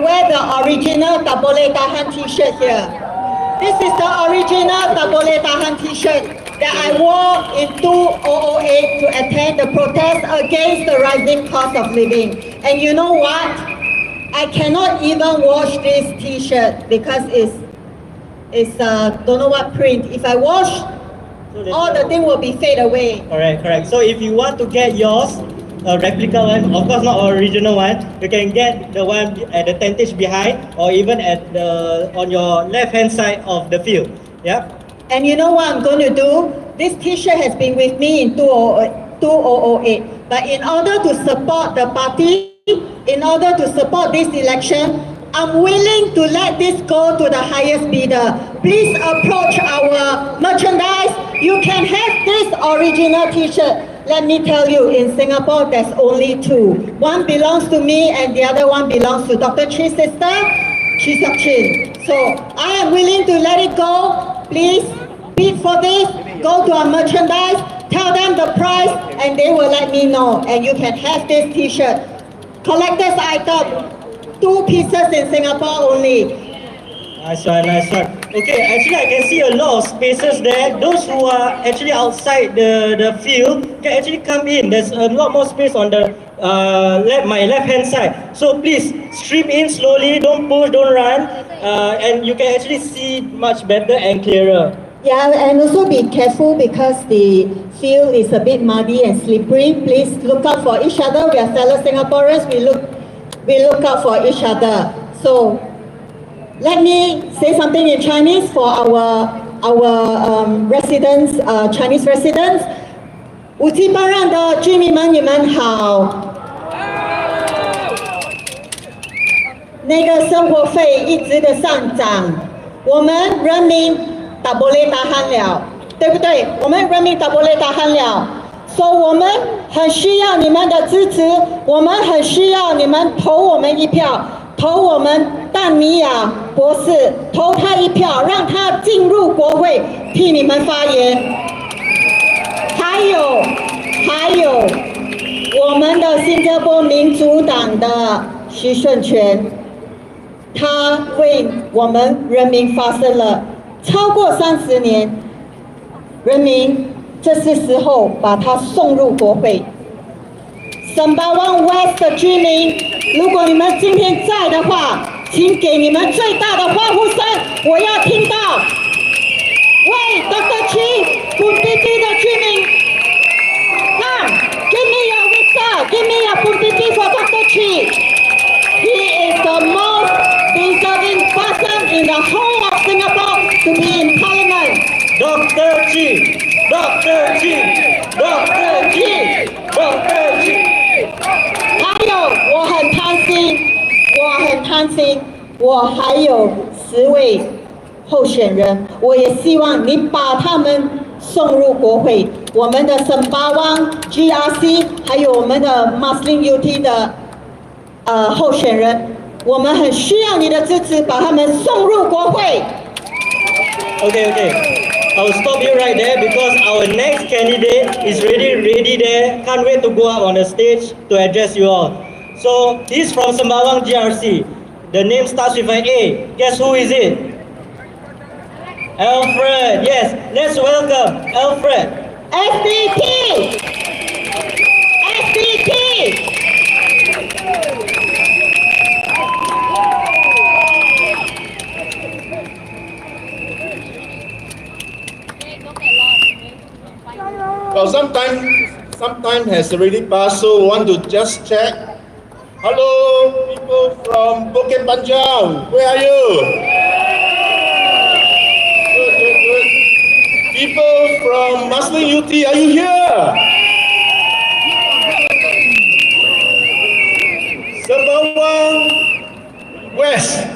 wear the original Tabole Tahan t-shirt here. This is the original Tabole Tahan t-shirt that I wore in 2008 to attend the protest against the rising cost of living. And you know what? I cannot even wash this t-shirt because it's don't know what print. If I wash, all the thing will be fade away. Correct. So if you want to get yours, a replica one, of course not original one, you can get the one at the tentage behind, or even at the on your left hand side of the field. Yeah. And you know what I'm going to do? This t-shirt has been with me in 2008. But in order to support the party, in order to support this election, I'm willing to let this go to the highest bidder. Please approach our merchandise. You can have this original t-shirt. Let me tell you, in Singapore, there's only two. One belongs to me and the other one belongs to Dr. Chi's sister, Chi Seok Chin. So I am willing to let it go. Please bid for this. Go to our merchandise, tell them the price, and they will let me know. And you can have this t-shirt. Collector's item, 2 pieces in Singapore only. Nice one. Okay, actually I can see a lot of spaces there. Those who are actually outside the field can actually come in. There's a lot more space on the my left hand side. So please stream in slowly, don't push, don't run, and you can actually see much better and clearer. Yeah, and also be careful because the field is a bit muddy and slippery. Please look out for each other. We are fellow Singaporeans. We look out for each other. So let me say something in Chinese for our residents, Chinese residents. 五七八让的居民们，你们好。那个生活费一直的上涨，我们人民打不累打鼾了，对不对？我们人民打不累打鼾了，所以我们很需要你们的支持，我们很需要你们投我们一票。投我们淡米亚博士，投他一票，让他进入国会替你们发言。还有，我们的新加坡民主党的徐顺全，他为我们人民发声了超过30年，人民这是时候把他送入国会。Sembawang West 的居民，如果你们今天在的话，请给你们最大的欢呼声，我要听到。为 Dr. Chi 本地的居民 ，Come, give me your visa, give me your 本地 for Dr. Chi. He is the most deserving person in the whole of Singapore to be in Parliament. Dr. Chi, Dr. Chi, Dr. Chi, Dr. Chi. 还有，我很贪心，我还有10位候选人，我也希望你把他们送入国会。我们的Sembawang GRC， 还有我们的 Muslim UT 的候选人，我们很需要你的支持，把他们送入国会。Okay. I'll stop you right there because our next candidate is ready there. Can't wait to go up on the stage to address you all. So he's from Sembawang GRC. The name starts with an A. Guess who is it? Alfred. Yes, let's welcome Alfred. SDP. Well, sometime has already passed, so we want to just check. Hello, people from Bukit Panjang, where are you? Good. People from Muslim UT, are you here? Sembawang West.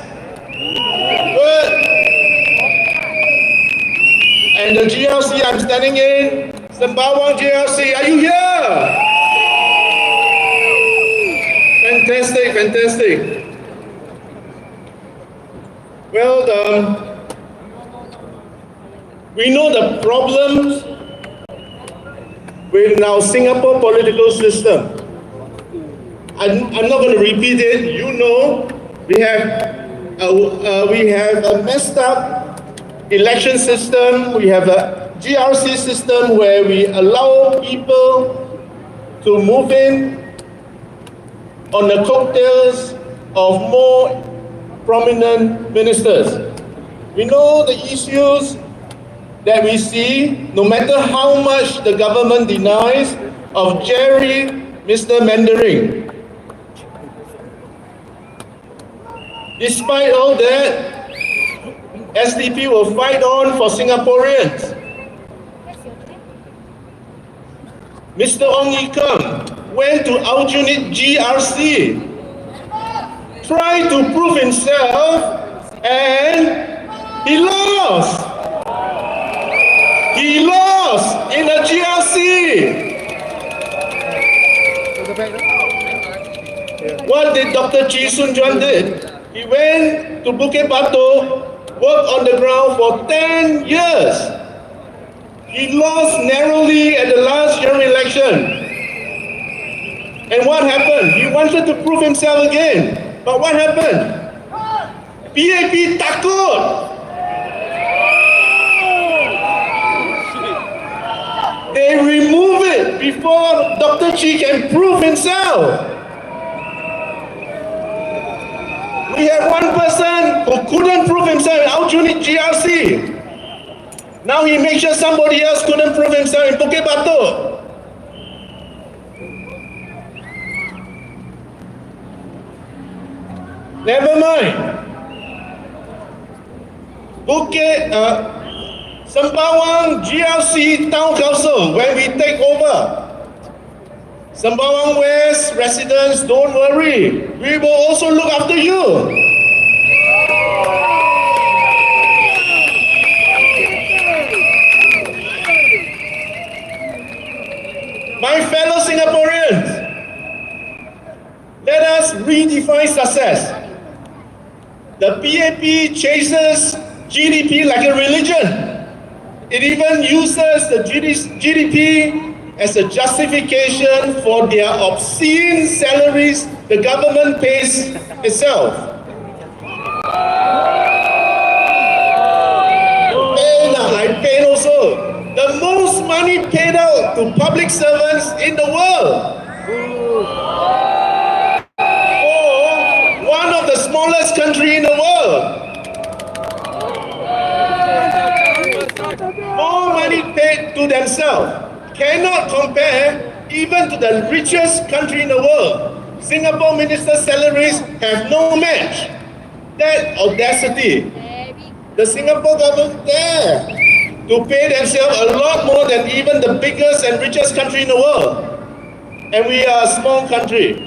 Good. And the GLC I'm standing in, Sembawang GLC, are you here? Fantastic. Well, we know the problems with our Singapore political system. I'm not going to repeat it. You know We have a messed up election system. We have a GRC system where we allow people to move in on the coattails of more prominent ministers. We know the issues that we see, no matter how much the government denies, of Mr. Mandarin. Despite all that, SDP will fight on for Singaporeans. Mr. Ong Ye Kung went to Aljunied GRC, tried to prove himself, and he lost. He lost in the GRC. What did Dr. Chee Soon Juan did? He went to Bukit Batok, worked on the ground for 10 years. He lost narrowly at the last general election. And what happened? He wanted to prove himself again. But what happened? PAP takut. They remove it before Dr. Chee can prove himself. We have one person who couldn't prove himself in Aljunied GRC. Now he makes sure somebody else couldn't prove himself in Bukit Batok. Never mind. Sembawang GRC Town Council, when we take over, Sembawang West residents, don't worry, we will also look after you. My fellow Singaporeans, let us redefine success. The PAP chases GDP like a religion. It even uses the GDP as a justification for their obscene salaries the government pays itself. I paid also. The most money paid out to public servants in the world. For one of the smallest countries in the world. More money paid to themselves. Cannot compare even to the richest country in the world. Singapore ministers' salaries have no match. That audacity. The Singapore government dare to pay themselves a lot more than even the biggest and richest country in the world. And we are a small country.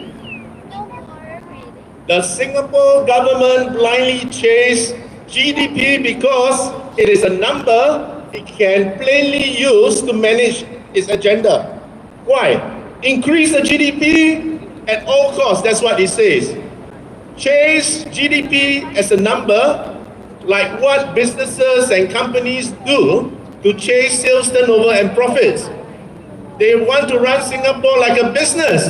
The Singapore government blindly chase GDP because it is a number it can plainly use to manage its agenda. Why? Increase the GDP at all costs, that's what it says. Chase GDP as a number, like what businesses and companies do to chase sales turnover and profits. They want to run Singapore like a business.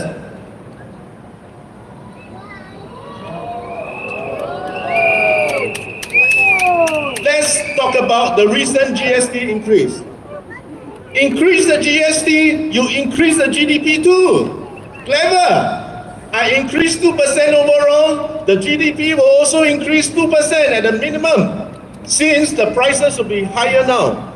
Let's talk about the recent GST increase. Increase the GST, you increase the GDP too. Clever. I increase 2% overall, the GDP will also increase 2% at the minimum, since the prices will be higher now.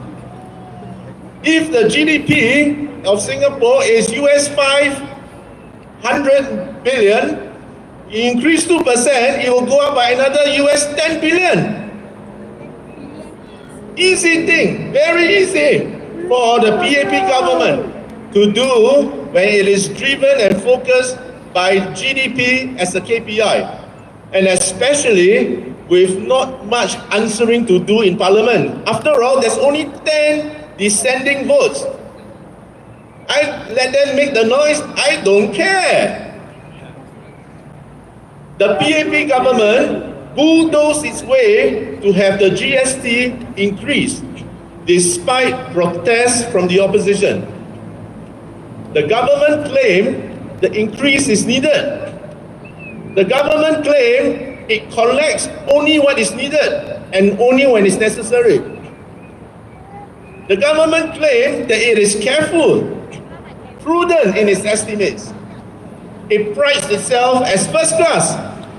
If the GDP of Singapore is US 500 billion, you increase 2%, it will go up by another US 10 billion. Easy thing, very easy for the PAP government to do when it is driven and focused by GDP as a KPI, and especially with not much answering to do in Parliament. After all, there's only 10 dissenting votes. I let them make the noise, I don't care. The PAP government bulldozed its way to have the GST increased, despite protests from the opposition. The government claimed the increase is needed. The government claimed It collects only what is needed and only when it's necessary. The government claims that it is careful, prudent in its estimates. It prides itself as first class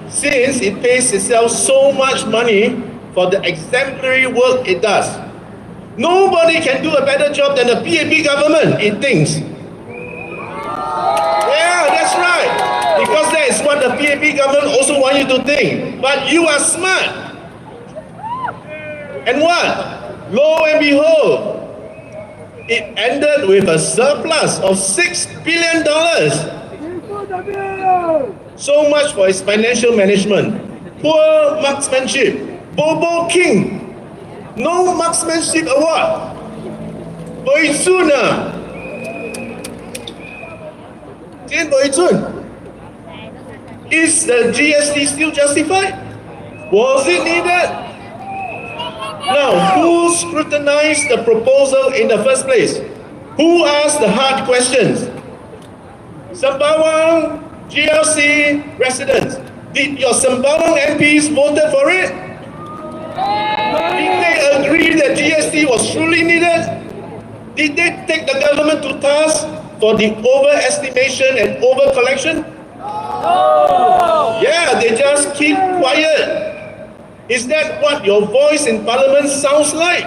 since it pays itself so much money for the exemplary work it does. Nobody can do a better job than the PAP government, it thinks. Yeah, that's right. Because that is what the PAP government also want you to think. But you are smart. And what? Lo and behold, it ended with a surplus of $6 billion. So much for its financial management. Poor marksmanship. Bobo King. No marksmanship award. Boy Chun ah. Jin Boy Chun. Is the GST still justified? Was it needed? Now, who scrutinized the proposal in the first place? Who asked the hard questions? Sembawang GLC residents. Did your Sembawang MPs voted for it? Did they agree that GST was truly needed? Did they take the government to task for the overestimation and overcollection? No. Yeah, they just keep quiet. Is that what your voice in Parliament sounds like?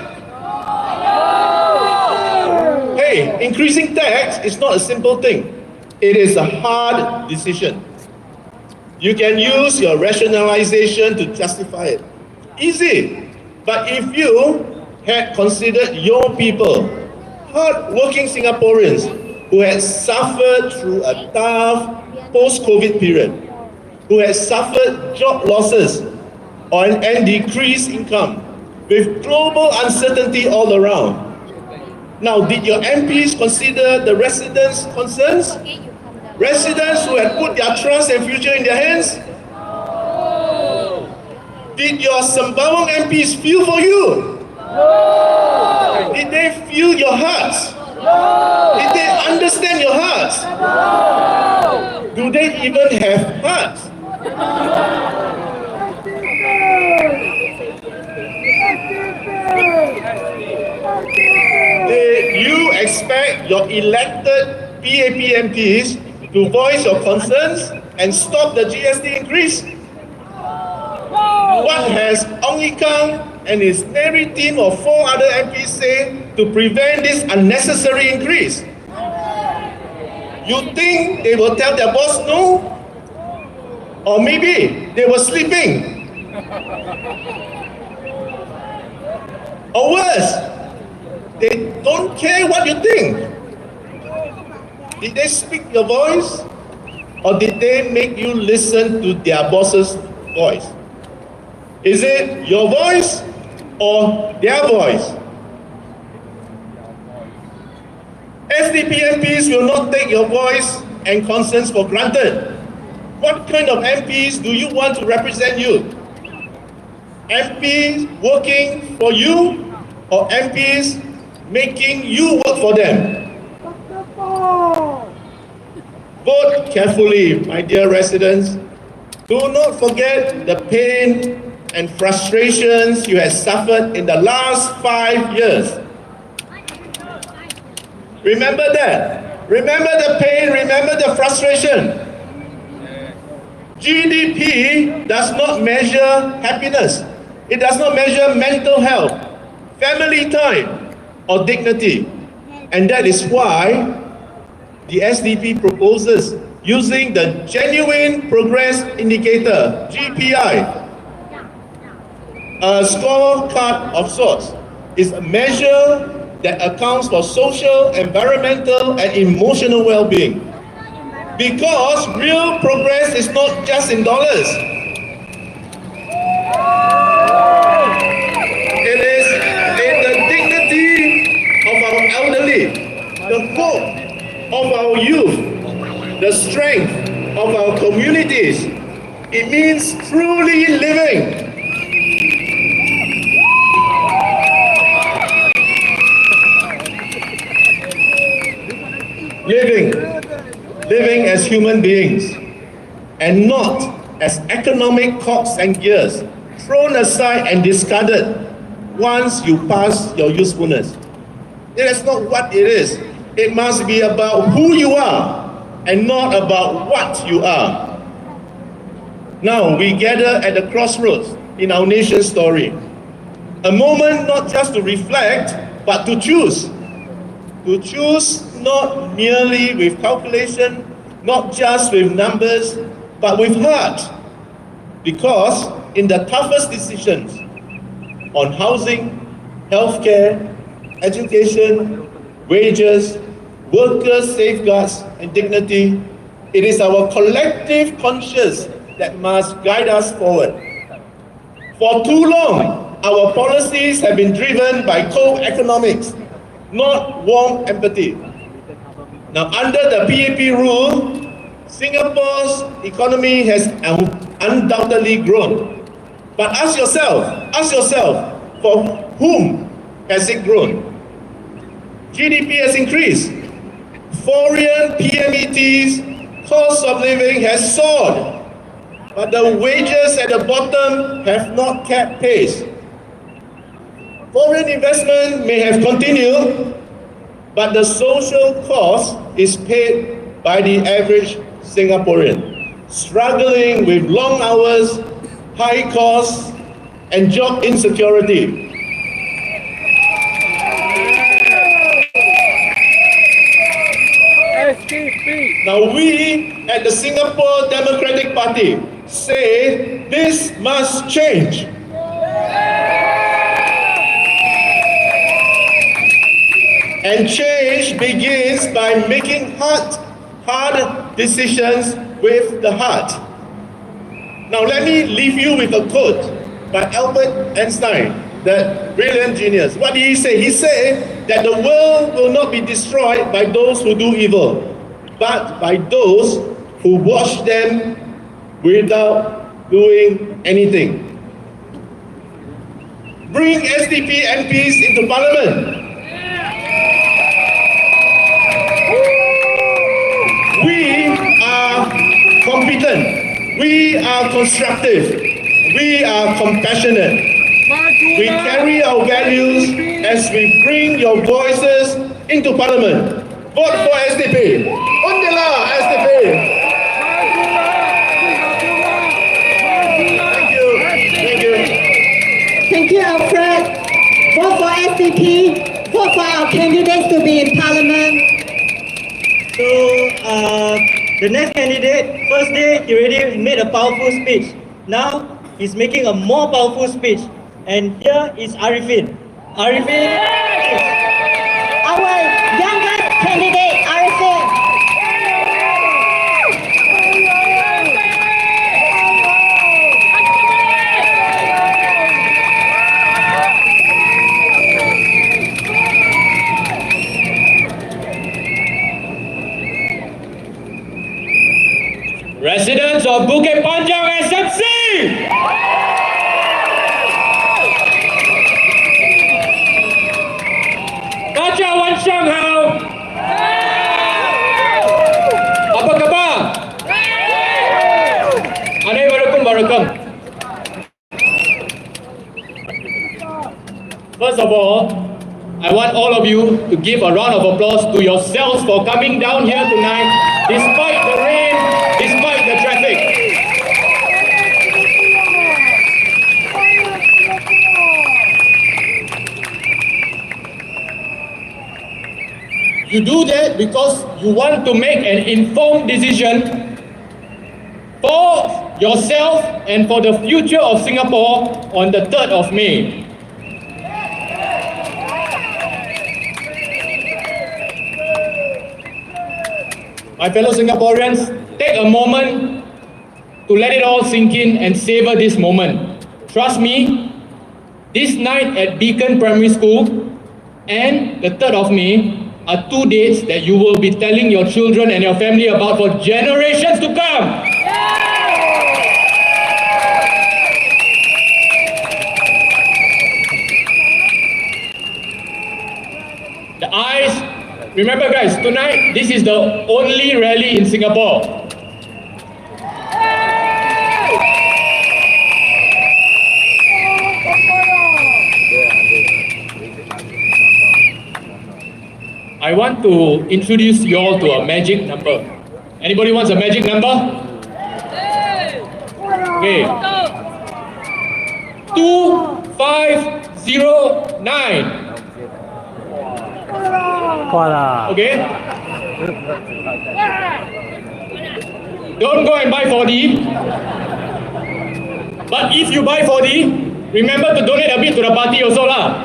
No. Hey, increasing tax is not a simple thing. It is a hard decision. You can use your rationalization to justify it. Easy. But if you had considered your people, hard-working Singaporeans who had suffered through a tough post-COVID period, who had suffered job losses and decreased income, with global uncertainty all around. Now, did your MPs consider the residents' concerns? Residents who had put their trust and future in their hands? Did your Sembawang MPs feel for you? No. Did they feel your hearts? No. Did they understand your hearts? No. Do they even have hearts? Did you expect your elected PAP MPs to voice your concerns and stop the GST increase? What has Ong Ye Kung and his merry team of 4 other MPs say to prevent this unnecessary increase? You think they will tell their boss no? Or maybe they were sleeping? Or worse, they don't care what you think. Did they speak your voice? Or did they make you listen to their boss's voice? Is it your voice or their voice? SDP MPs will not take your voice and concerns for granted. What kind of MPs do you want to represent you? MPs working for you or MPs making you work for them? Vote carefully, my dear residents. Do not forget the pain and frustrations you have suffered in the last 5 years. Remember that. Remember the pain, remember the frustration. GDP does not measure happiness. It does not measure mental health, family time, or dignity. And that is why the SDP proposes using the Genuine Progress Indicator, GPI, a scorecard of sorts, is a measure that accounts for social, environmental, and emotional well-being. Because real progress is not just in dollars. It is in the dignity of our elderly, the hope of our youth, the strength of our communities. It means truly living. Living as human beings and not as economic cogs and gears, thrown aside and discarded once you pass your usefulness. It is not what it is. It must be about who you are and not about what you are. Now we gather at the crossroads in our nation's story. A moment not just to reflect, but to choose. To choose not merely with calculation, not just with numbers, but with heart. Because in the toughest decisions on housing, healthcare, education, wages, workers' safeguards and dignity, it is our collective conscience that must guide us forward. For too long, our policies have been driven by cold economics, not warm empathy. Now, under the PAP rule, Singapore's economy has undoubtedly grown. But ask yourself, for whom has it grown? GDP has increased. Foreign PMET's cost of living has soared. But the wages at the bottom have not kept pace. Foreign investment may have continued, but the social cost is paid by the average Singaporean, struggling with long hours, high costs, and job insecurity. Now we at the Singapore Democratic Party say this must change. And change begins by making hard decisions with the heart. Now let me leave you with a quote by Albert Einstein, the brilliant genius. What did he say? He said that the world will not be destroyed by those who do evil, but by those who watch them without doing anything. Bring SDP MPs into Parliament. We are competent, we are constructive, we are compassionate. We carry our values as we bring your voices into Parliament. Vote for SDP. Undela SDP. Thank you. Thank you. Thank you, Alfred. Vote for SDP. Vote for our candidates to be in Parliament. So, the next candidate, first day, he already made a powerful speech. Now, he's making a more powerful speech. And here is Arifin. Arifin. Our youngest candidate, Arifin. Residents of Bukit Panjang SMC! Kacawan Shanghai! Apa khabar? Assalamualaikum warahmatullahi. First of all, I want all of you to give a round of applause to yourselves for coming down here tonight, despite the rain, despite the traffic. You do that because you want to make an informed decision for yourself and for the future of Singapore on the 3rd of May. My fellow Singaporeans, take a moment to let it all sink in and savor this moment. Trust me, this night at Beacon Primary School and the 3rd of May are 2 dates that you will be telling your children and your family about for generations to come. The eyes, remember guys, tonight this is the only rally in Singapore. I want to introduce you all to a magic number. Anybody wants a magic number? Okay. 2509. Okay? Don't go and buy 4D. But if you buy 4D, remember to donate a bit to the party also lah.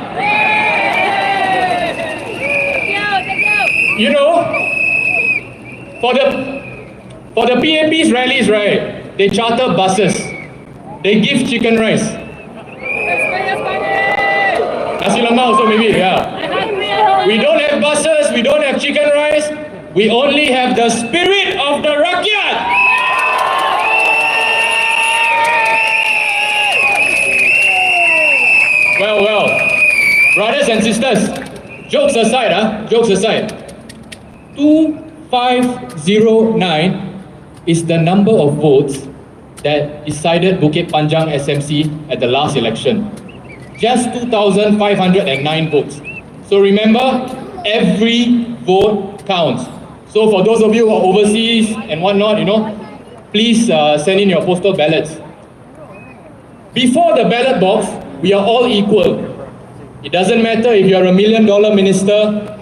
You know, for the PAP's rallies, right, they charter buses. They give chicken rice. Nasi lemak also maybe, yeah. We don't have buses, we don't have chicken rice, we only have the spirit of the rakyat. Well, brothers and sisters, jokes aside, jokes aside, 2509 is the number of votes that decided Bukit Panjang SMC at the last election. Just 2,509 votes. So remember, every vote counts. So for those of you who are overseas and whatnot, please send in your postal ballots. Before the ballot box, we are all equal. It doesn't matter if you're a $1 million minister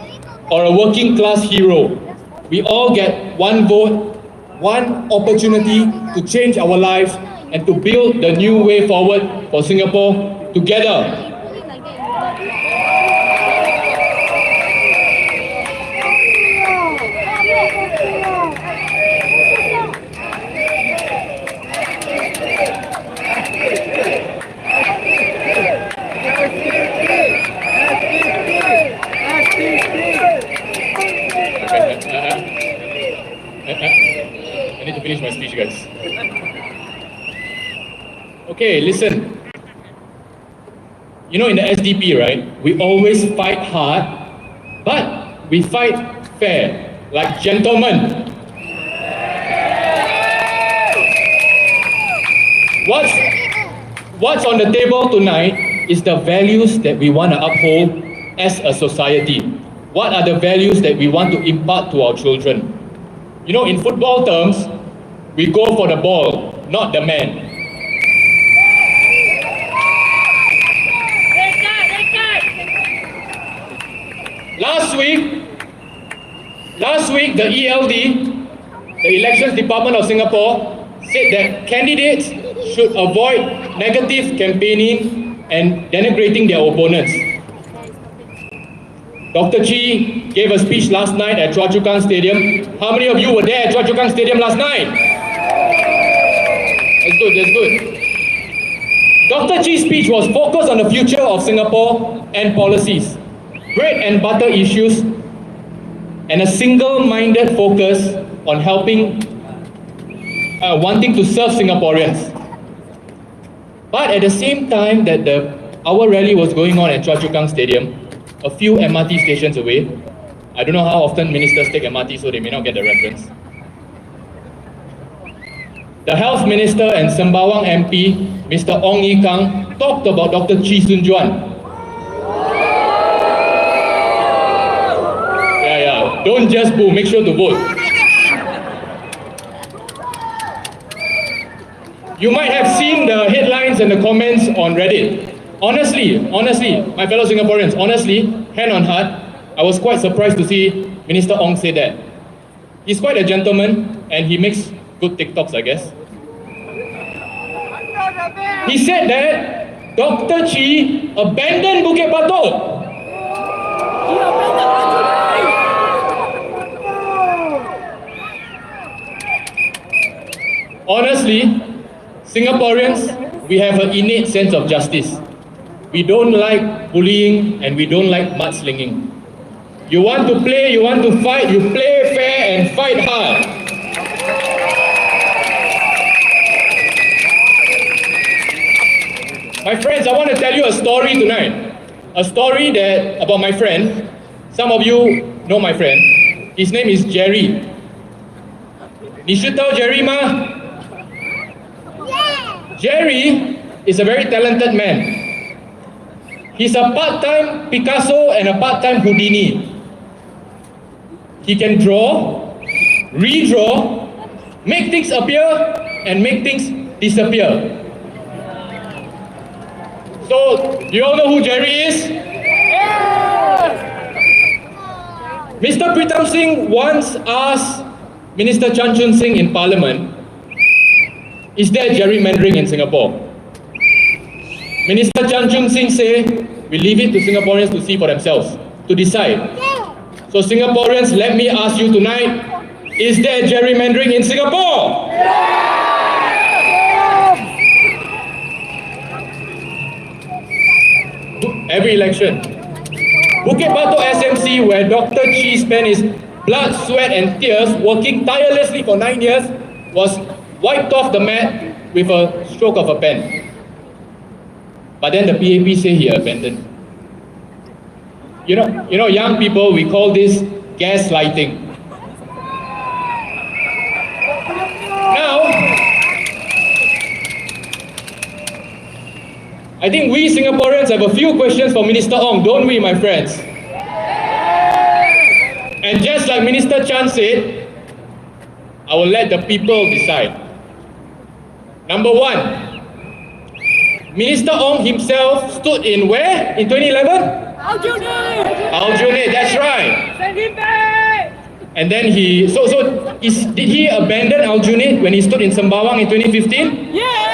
or a working class hero. We all get one vote, one opportunity to change our lives and to build the new way forward for Singapore together. I need to finish my speech, guys. Okay, listen. In the SDP, right, we always fight hard, but we fight fair, like gentlemen. What's on the table tonight is the values that we want to uphold as a society. What are the values that we want to impart to our children? In football terms, we go for the ball, not the man. Last week, the ELD, the Elections Department of Singapore, said that candidates should avoid negative campaigning and denigrating their opponents. Dr. Chi gave a speech last night at Choa Chu Kang Stadium. How many of you were there at Choa Chu Kang Stadium last night? That's good. Dr. Chi's speech was focused on the future of Singapore and policies, bread and butter issues, and a single-minded focus on wanting to serve Singaporeans. But at the same time that our rally was going on at Choa Chu Kang Stadium, a few MRT stations away, I don't know how often ministers take MRT, so they may not get the reference. The Health Minister and Sembawang MP, Mr. Ong Ye Kung, talked about Dr. Chee Soon Juan. Yeah. Don't just boo, make sure to vote. You might have seen the headlines and the comments on Reddit. Honestly, my fellow Singaporeans, hand on heart, I was quite surprised to see Minister Ong say that. He's quite a gentleman and he makes good TikToks, I guess. He said that Dr. Chee abandoned Bukit Batok. Honestly, Singaporeans, we have an innate sense of justice. We don't like bullying and we don't like mudslinging. You want to play, you want to fight, you play fair and fight hard. My friends, I want to tell you a story tonight. A story about my friend. Some of you know my friend. His name is Jerry. 你知道 Jerry 吗? Jerry is a very talented man. He's a part-time Picasso and a part-time Houdini. He can draw, redraw, make things appear and make things disappear. So, do you all know who Jerry is? Mr. Pritam Singh once asked Minister Chan Chun Sing in Parliament, is there gerrymandering in Singapore? Minister Chan Chun Sing said, we leave it to Singaporeans to see for themselves, to decide. So Singaporeans, let me ask you tonight, is there gerrymandering in Singapore? Every election. Bukit Batok SMC, where Dr. Chi spent his blood, sweat and tears working tirelessly for 9 years, was wiped off the mat with a stroke of a pen. But then the PAP say he abandoned. You know, young people, we call this gaslighting. Now, I think we Singaporeans have a few questions for Minister Ong, don't we, my friends? And just like Minister Chan said, I will let the people decide. Number one, Minister Ong himself stood in where in 2011? Aljunied, that's right. And then did he abandon Aljunied when he stood in Sembawang in 2015? Yeah!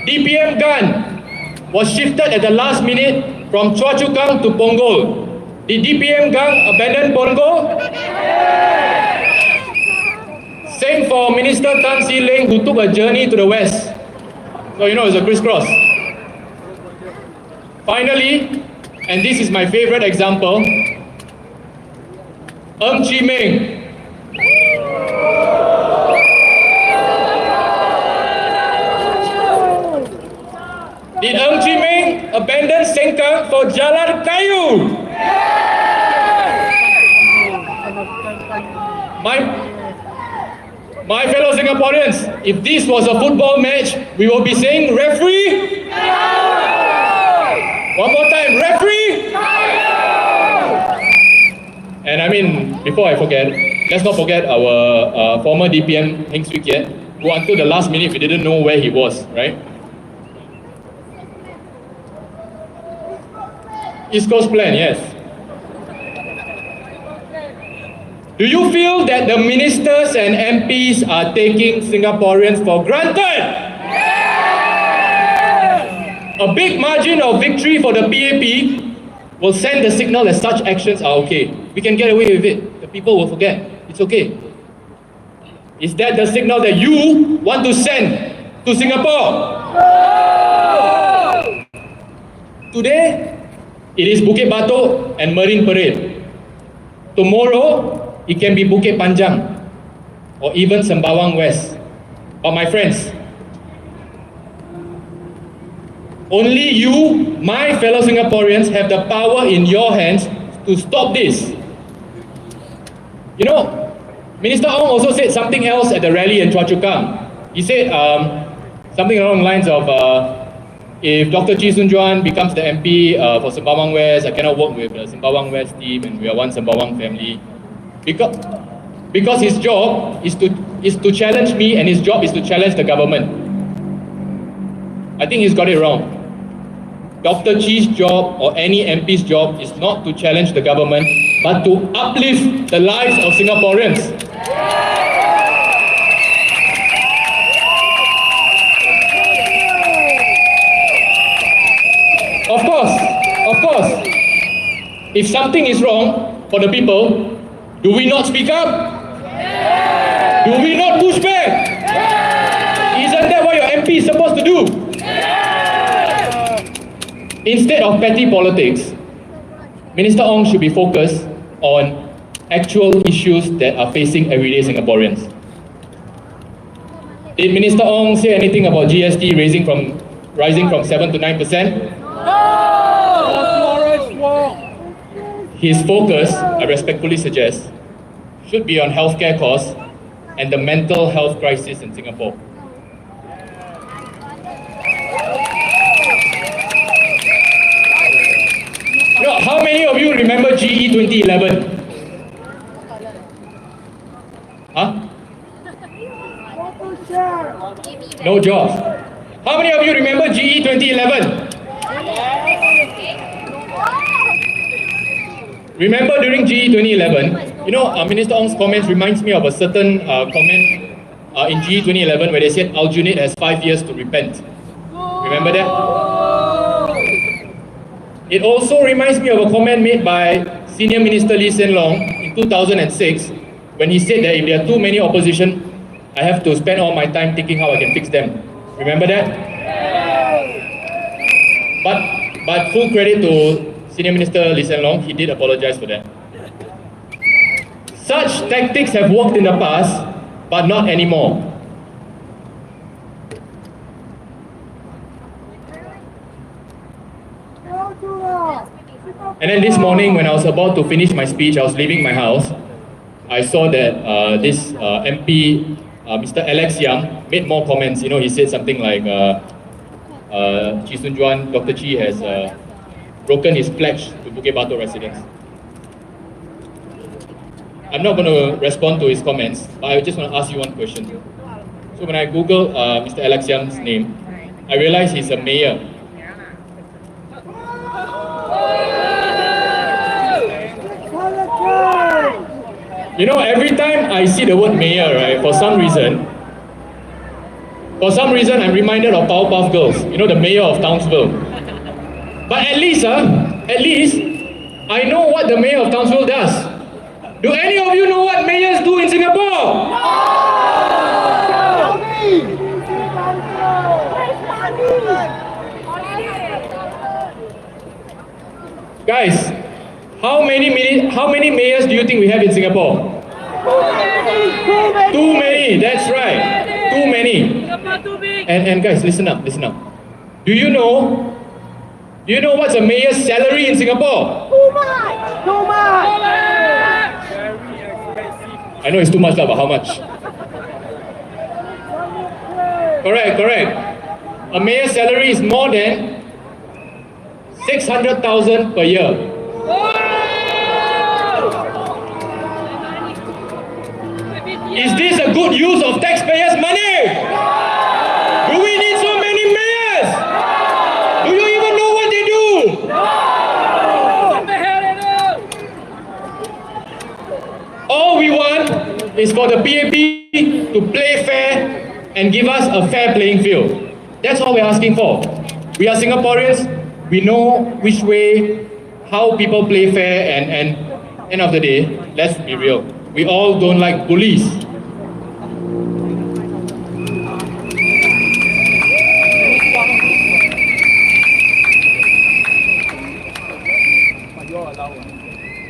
DPM gun was shifted at the last minute from Choa Chu Kang to Punggol. Did DPM gun abandon Punggol? Same for Minister Tan See Leng, who took a journey to the west. So you know it's a crisscross. Finally, and this is my favorite example, Ng Chee Meng. Did Ng Chee Meng abandon Sengkang for Jalan Kayu? My fellow Singaporeans, if this was a football match, we will be saying referee. One more time, referee. And I mean, before I forget, let's not forget our former DPM Heng Swee Kiat, who until the last minute we didn't know where he was, right? East Coast Plan, yes. Do you feel that the ministers and MPs are taking Singaporeans for granted? A big margin of victory for the PAP will send the signal that such actions are okay. We can get away with it. The people will forget. It's okay. Is that the signal that you want to send to Singapore? Today, it is Bukit Batok and Marine Parade. Tomorrow, it can be Bukit Panjang or even Sembawang West. But my friends, only you, my fellow Singaporeans, have the power in your hands to stop this. You know, Minister Ong also said something else at the rally in Choa Chu Kang. He said something along the lines of, if Dr. Chee Soon Juan becomes the MP for Sembawang West, I cannot work with the Sembawang West team and we are one Sembawang family. Because his job is to challenge me and his job is to challenge the government. I think he's got it wrong. Dr. Chee's job or any MP's job is not to challenge the government, but to uplift the lives of Singaporeans. Of course, if something is wrong for the people, do we not speak up? Do we not push back? Isn't that what your MP is supposed to do? Instead of petty politics, Minister Ong should be focused on actual issues that are facing everyday Singaporeans. Did Minister Ong say anything about GST rising from 7 to 9%? His focus, I respectfully suggest, should be on healthcare costs and the mental health crisis in Singapore. You know, how many of you remember remember GE 2011? Huh? No jobs. How many of you remember GE 2011? Remember during GE 2011, you know, Minister Ong's comments reminds me of a certain comment in GE 2011 where they said Aljunied has 5 years to repent. Remember that? It also reminds me of a comment made by Senior Minister Lee Hsien Loong in 2006 when he said that if there are too many opposition, I have to spend all my time thinking how I can fix them. Remember that? But full credit to Senior Minister Lee Hsien Loong, he did apologize for that. Such tactics have worked in the past, but not anymore. And then this morning, when I was about to finish my speech, I was leaving my house. I saw that this MP, Mr. Alex Young, made more comments. You know, he said something like, Chee Soon Juan, Dr. Chee has broken his pledge to Bukit Batok residents. I'm not going to respond to his comments, but I just want to ask you one question. So when I Google Mr. Alex Young's name, I realized he's a mayor. You know, every time I see the word mayor, right, for some reason, I'm reminded of Powerpuff Girls, you know, the mayor of Townsville. But at least I know what the mayor of Townsville does. Do any of you know what mayors do in Singapore? Guys, how many mayors do you think we have in Singapore? Too many, that's right. Too many. And guys, listen up. Do you know what's a mayor's salary in Singapore? Too much! I know it's too much, but how much? Correct. A mayor's salary is more than 600,000 per year. Is this a good use of taxpayers' money? Do we need so many mayors? Do you even know what they do? All we want is for the PAP to play fair and give us a fair playing field. That's all we're asking for. We are Singaporeans. We know which way, how people play fair, and end of the day, let's be real. We all don't like bullies.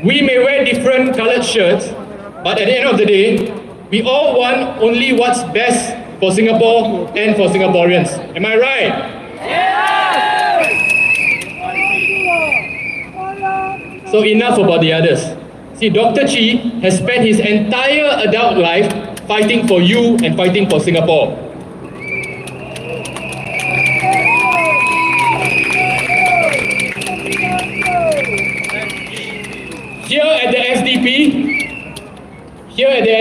We may wear different colored shirts, but at the end of the day, we all want only what's best for Singapore and for Singaporeans. Am I right? Yes! So enough about the others. See, Dr. Chee has spent his entire adult life fighting for you and fighting for Singapore. Here at the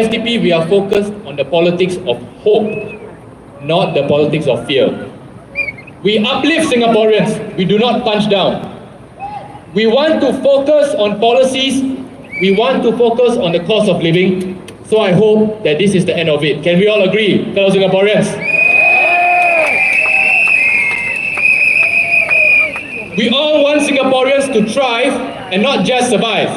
SDP, we are focused on the politics of hope, not the politics of fear. We uplift Singaporeans, we do not punch down. We want to focus on policies, we want to focus on the cost of living, so I hope that this is the end of it. Can we all agree, fellow Singaporeans? We all want Singaporeans to thrive and not just survive.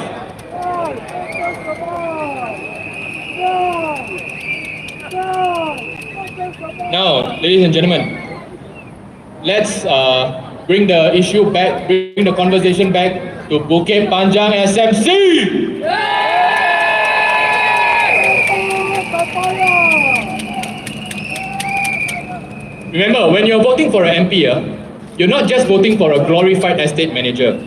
Now, ladies and gentlemen, let's bring the issue back, bring the conversation back to Bukit Panjang SMC. Remember, when you're voting for an MP, you're not just voting for a glorified estate manager.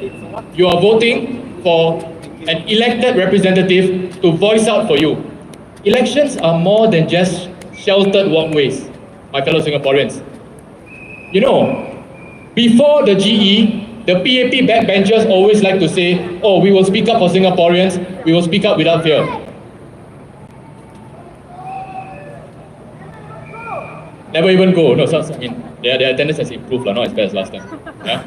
You are voting for an elected representative to voice out for you. Elections are more than just sheltered walkways, my fellow Singaporeans. You know, before the GE, the PAP backbenchers always like to say, oh, we will speak up for Singaporeans, we will speak up without fear. Never even go. No, so, I mean, their attendance has improved, not as bad as last time. Yeah?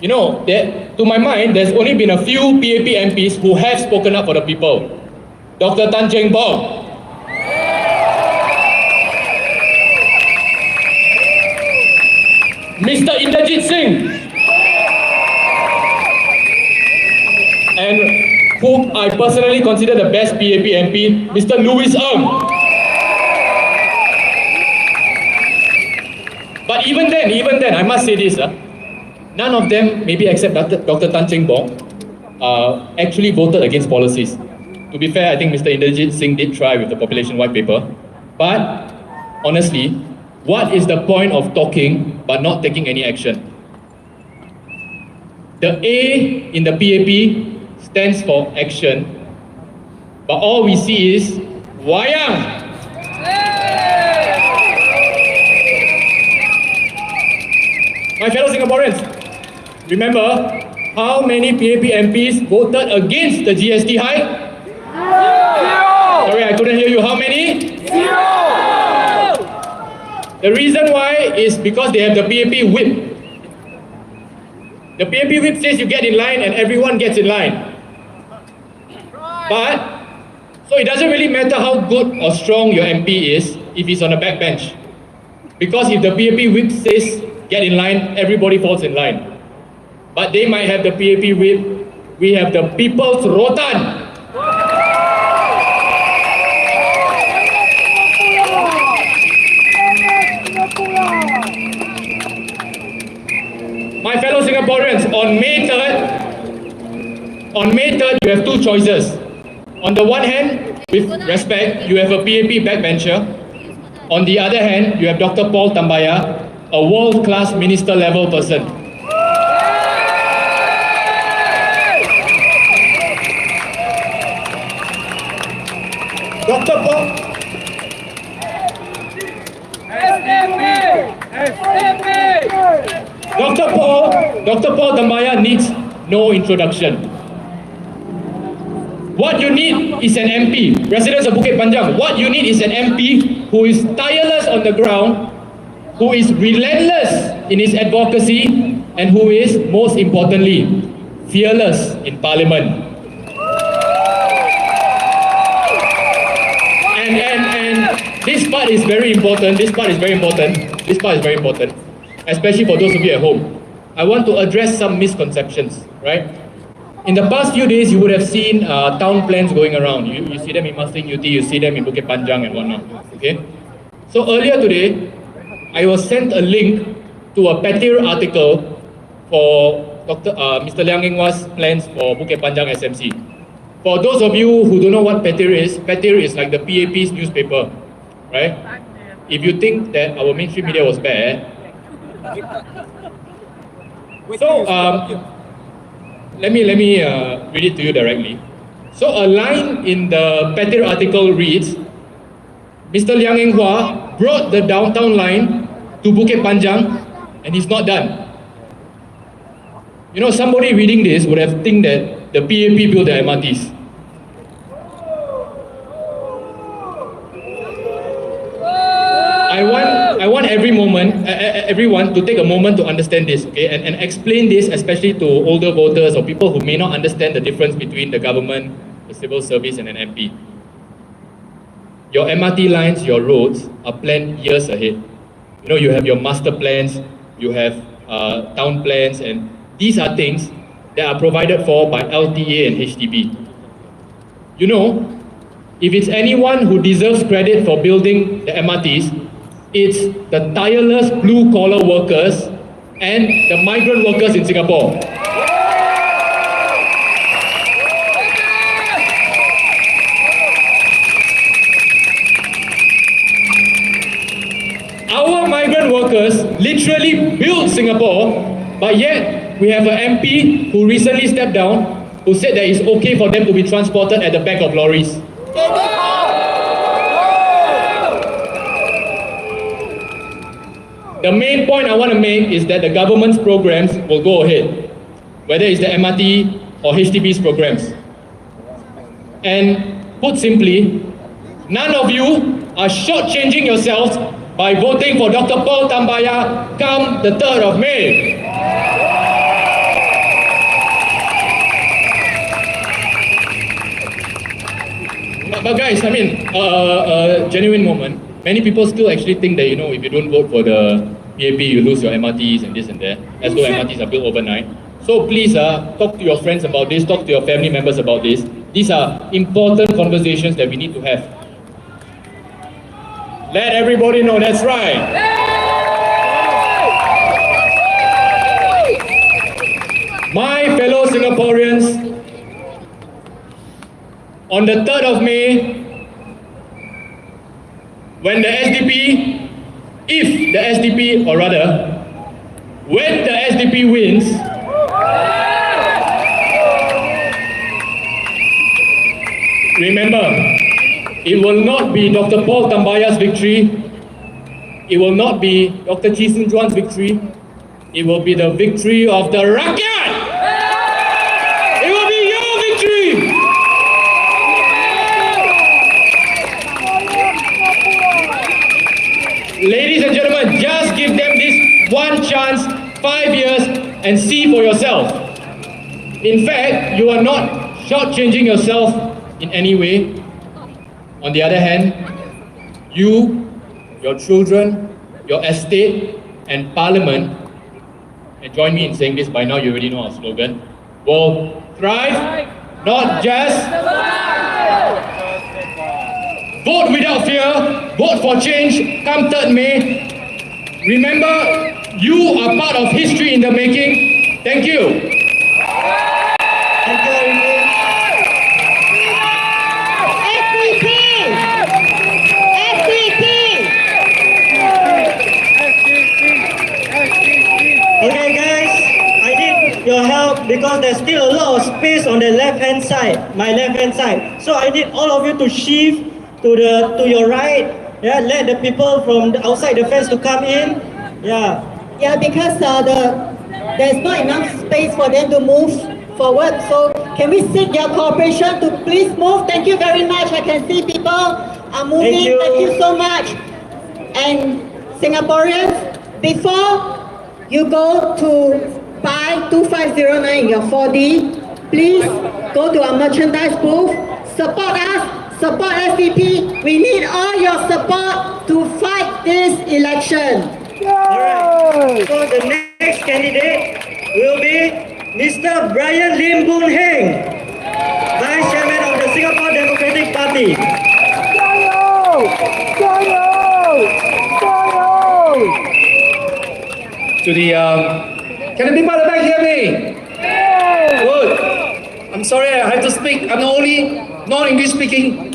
You know, to my mind, there's only been a few PAP MPs who have spoken up for the people. Dr. Tan Cheng Bock, Mr. Inderjit Singh, and who I personally consider the best PAP MP, Mr. Louis Ng. But even then, I must say this, none of them, maybe except Dr. Tan Cheng Bock, actually voted against policies. To be fair, I think Mr. Inderjit Singh did try with the population white paper. But honestly, what is the point of talking but not taking any action? The A in the PAP stands for action, but all we see is wayang. My fellow Singaporeans, remember how many PAP MPs voted against the GST hike? Sorry, I couldn't hear you. How many? The reason why is because they have the PAP whip. The PAP whip says you get in line and everyone gets in line. But, so it doesn't really matter how good or strong your MP is if he's on a backbench. Because if the PAP whip says get in line, everybody falls in line. But they might have the PAP whip, we have the people's rotan. My fellow Singaporeans, on May 3rd, you have two choices. On the one hand, with respect, you have a PAP backbencher. On the other hand, you have Dr. Paul Tambaya, a world-class minister-level person. Dr. Paul Tambaya needs no introduction. What you need is an MP, residents of Bukit Panjang. What you need is an MP who is tireless on the ground, who is relentless in his advocacy, and who is, most importantly, fearless in Parliament. And this part is very important. This part is very important, especially for those of you at home. I want to address some misconceptions, right? In the past few days, you would have seen town plans going around. You see them in Masling UT, you see them in Bukit Panjang and whatnot. Okay. So earlier today, I was sent a link to a Petir article for Mr. Liang Eng Hua's plans for Bukit Panjang SMC. For those of you who don't know what Petir is like the PAP's newspaper, right? If you think that our mainstream media was bad, so let me read it to you directly. So a line in the Petir article reads, Mr. Liang Eng Hua brought the downtown line to Bukit Panjang and he's not done. You know, somebody reading this would have think that the PAP built the MRTs. I want everyone to take a moment to understand this, okay, and explain this, especially to older voters or people who may not understand the difference between the government, the civil service, and an MP. Your MRT lines, your roads are planned years ahead. You know, you have your master plans, you have town plans, and these are things that are provided for by LTA and HDB. You know, if it's anyone who deserves credit for building the MRTs, it's the tireless blue-collar workers and the migrant workers in Singapore. Our migrant workers literally built Singapore, but yet we have an MP who recently stepped down who said that it's okay for them to be transported at the back of lorries. The main point I want to make is that the government's programs will go ahead, whether it's the MRT or HDB's programs. And put simply, none of you are shortchanging yourselves by voting for Dr. Paul Tambaya come the 3rd of May. But guys, I mean, a genuine moment. Many people still actually think that, if you don't vote for the PAP, you lose your MRTs and this and that, as though MRTs are built overnight. So please, talk to your friends about this, talk to your family members about this. These are important conversations that we need to have. Let everybody know that's right. My fellow Singaporeans, on the 3rd of May, when the SDP, if the SDP, or rather, when the SDP wins, remember, it will not be Dr. Paul Tambaya's victory, it will not be Dr. Chee Soon Juan's victory, it will be the victory of the rakyat! It will be your victory! Ladies and gentlemen, just give them this one chance, 5 years, and see for yourself. In fact, you are not shortchanging yourself in any way. On the other hand, you, your children, your estate, and parliament, and join me in saying this, by now you already know our slogan, will thrive, not just vote without fear, vote for change, come 3rd May. Remember, you are part of history in the making. Thank you. Thank you very much. Okay guys, I need your help because there's still a lot of space on the left-hand side, my left-hand side. So I need all of you to shift to your right. Yeah, let the people from the outside the fence to come in. Yeah. Yeah, because there's not enough space for them to move forward. So can we seek your cooperation to please move? Thank you very much. I can see people are moving. Thank you so much. And Singaporeans, before you go to buy 2509 in your 4D, please go to our merchandise booth, support us, support SDP. We need all your support to fight this election. Alright, so the next candidate will be Mr. Brian Lim Boon Heng, Vice Chairman of the Singapore Democratic Party. To the, can the people at the back hear me? Good. I'm sorry, I have to speak. I'm the only non-English speaking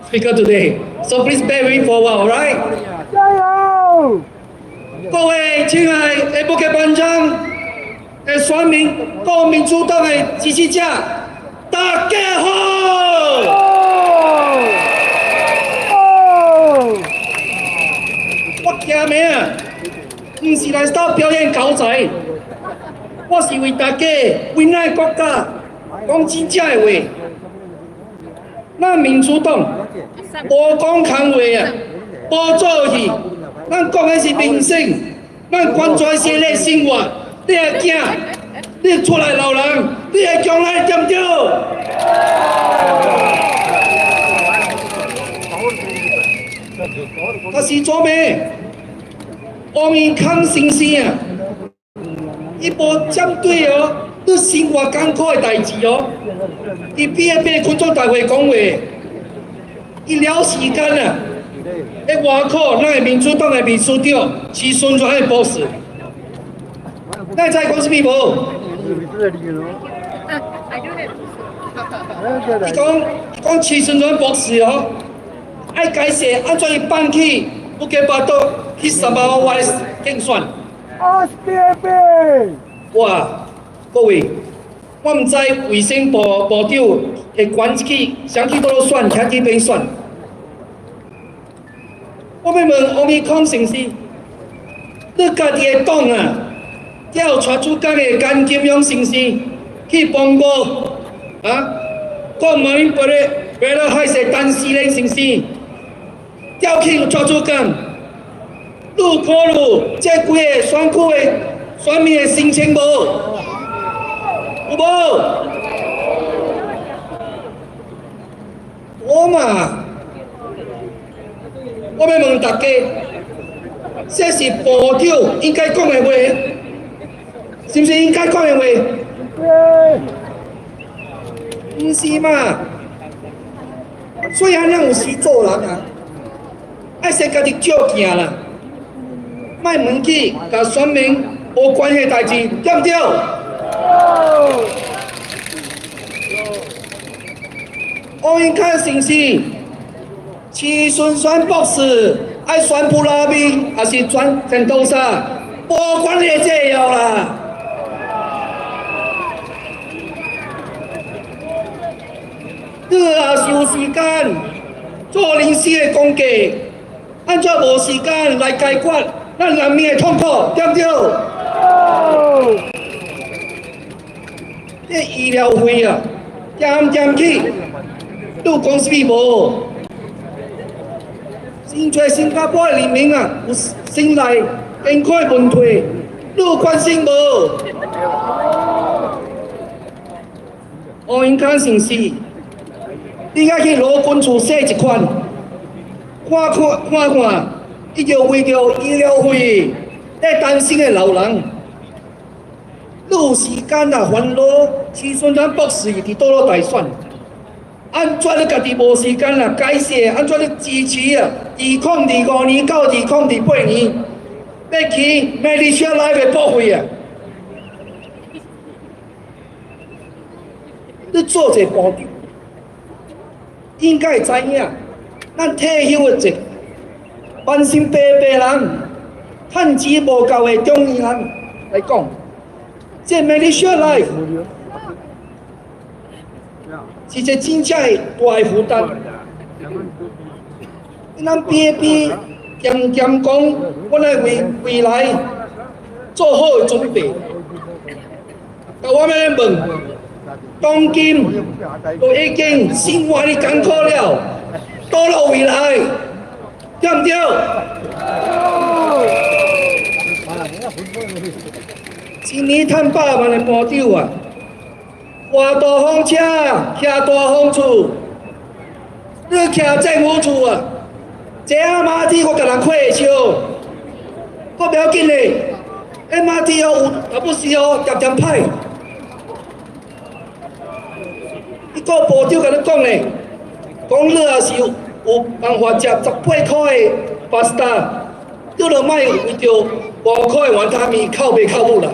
speaker today. So please bear with me for a while, alright? 各位亲爱的北京班长的选民，各民主党的支持者，大家好！我今日啊，不是来到表演口才，我是为大家、为咱国家讲真正的话。咱民主党无讲空话啊，无做戏。 咱讲的是民生，咱关注的是你的生活，你的囝，你的出来老人，你的将来对不对？但是做咩？王永康先生啊，伊无针对哦，你生活艰苦的代志哦，伊边个群众大会讲话，伊了时间啊。 在外口，咱的民主党的秘书长是宣传的 boss， 咱知讲什么无？伊讲市宣传 boss 哦，爱解释安怎伊放弃不给巴多去3万万的竞选。哇，各位，我唔知卫生部部长会选去想去倒落选，想去边选？ 我要问王永康先生，你家己会讲啊，才有带出家的干金融先生去帮助啊，国民为了害死单死人先生，调去带出干，你有看到这几个选区的选民的心情无？有无？我嘛，我要问大家，这是部长应该讲的话，是不是应该讲的话？不是嘛？虽然咱有时做人啊，爱先家己照镜啦，莫问去甲选民无关系的代志，对不对？乌云凯先生，市顺选博士，爱选普拉米，还是选陈东沙，无管你这样啦。你也是有时间做临时的公价，安怎无时间来解决咱人民的痛苦，对不对？这医疗费啊，点起。你有讲什么无？真侪新加坡的人民啊，有心内健康的问题，你有关心无？乌云康先生，你应该去劳工处写一款，看，伊就为着医疗费在担心的老人，你有时间啊烦恼，市孙咱博士伫倒落大选。安怎你家己无时间啦？改写安怎你支持啊？2025年到2028年，要起 Medicare Life 的保费啊！你做一个部长，应该会知影，咱退休的这半身白人、趁钱无够的中年人来讲，这 Medicare Life。是一个真正的大的负担。咱边渐讲，我来为未来做好的准备。但我要问，当今都已经生活的艰苦了，到了未来，对不对？一年赚100万的部长啊！大大风车，徛大风厝，你徛政府厝啊？坐MRT我甲人开会笑，我不要紧嘞。MRT 哦有，不是哦，点歹。伊个部长甲你讲嘞，讲你也是有办法食18块的 pasta， 你就莫为着5块的碗汤面靠背靠母啦。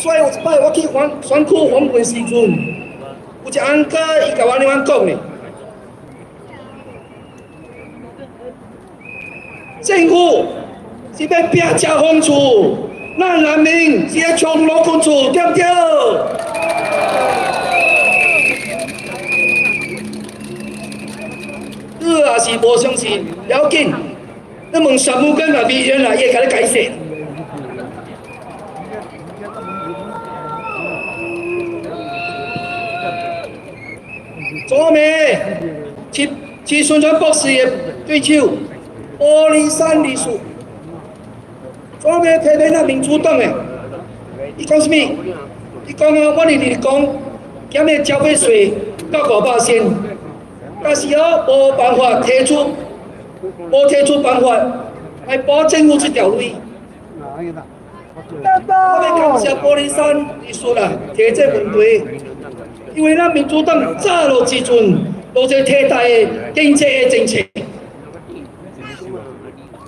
所以有一摆我去选区访问时阵，有一个安哥伊甲我安尼讲咧，政府是要拼食风厝，咱人民是要冲劳工厝，对不对？你也是无相信，不要紧，你问3母跟内面员啦，伊会甲你解释。昨暝去宣传博士的对手玻璃山律师，昨暝批评咱民主党的，伊讲什么？伊讲啊，我日讲减个消费税到5%，但是无办法提出办法来保政府这条路。我要感谢玻璃山律师啦，提这问题。因为咱民主党早落之阵，都在替代的经济的政策。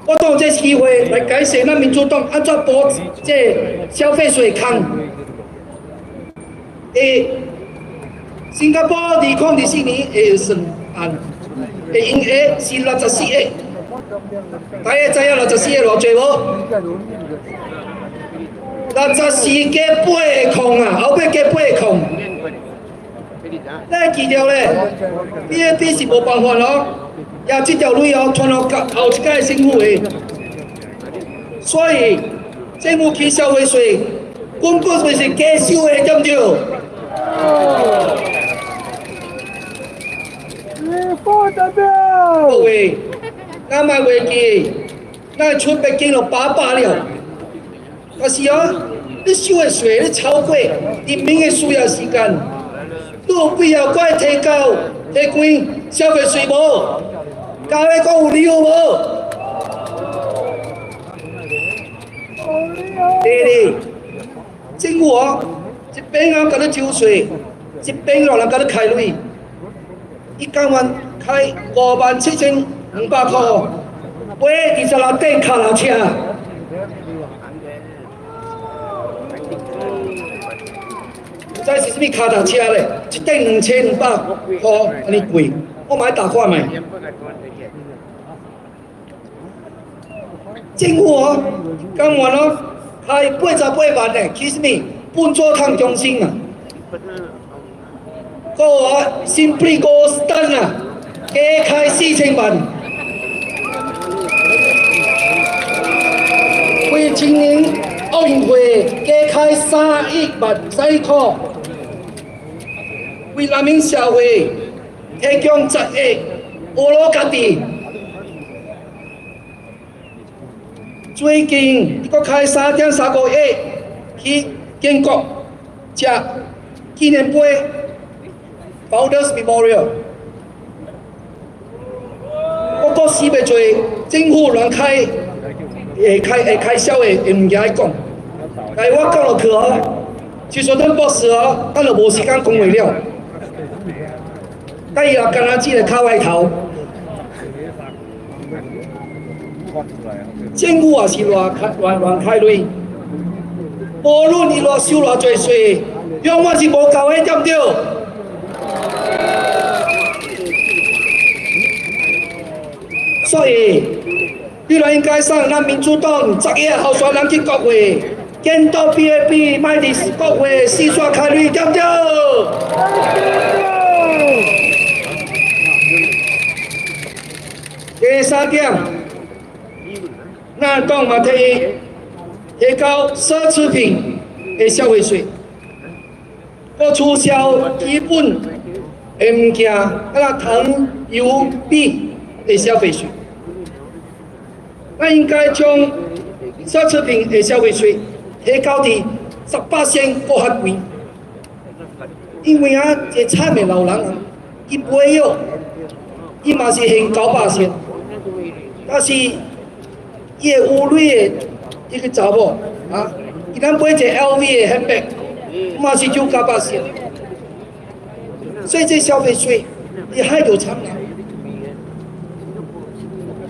我当这机会来解释咱民主党安怎保这消费税空。新加坡2024年的算案的营业是64亿，大家知影64亿偌济无？64加8个空啊，后尾加8个空。咱记住咧，BNP 是无办法咯，也这条路哦传到后一届政府的，所以政府起消费税，根本就是假收的，对不对？各位，咱卖袂记，咱出北京就800了，但是哦，你收的税你超过人民的需要时间，你有必要再提高、提高消费税无？教你讲有理由无？第二，政府哦，一边啊甲你收税，一边又人甲你开税。伊讲完开57200块哦，买26顶卡拉车，不知是啥物卡达车咧，一顶2200块，安尼贵，我买大看卖。政府哦，讲完哦，开88万咧，去啥物本座抗中心啊。个啊，Simply Go Stand 啊，加开4000万。为今年奥运会加开3亿3亿块，为人民社会提供10亿俄罗家己。最近又开3.35亿去建国这纪念碑。Founders Memorial， 我个死袂做，政府乱开，开销的，唔惊伊讲。但我讲落去哦，就说咱博士哦，咱就无时间讲话了。但伊也干那只个靠外头，政府也是乱开税，无论伊乱收偌济税，永远是无够的，对不对？所以，你若应该送咱民主党10个候选人去国会，监督 BAP 卖伫国会四刷开税，对不对？第三点，咱党嘛提高奢侈品的消费税，搁取消基本的物件，糖、油、米的消费税。咱应该将奢侈品的消费税提高至10%搁较贵，因为啊，一惨的老人啊，伊买药，伊嘛是限9%，但是伊的有类的一个查某啊，伊咱买一个 LV 的handbag，嘛是就9%，所以这消费税伊害着惨人。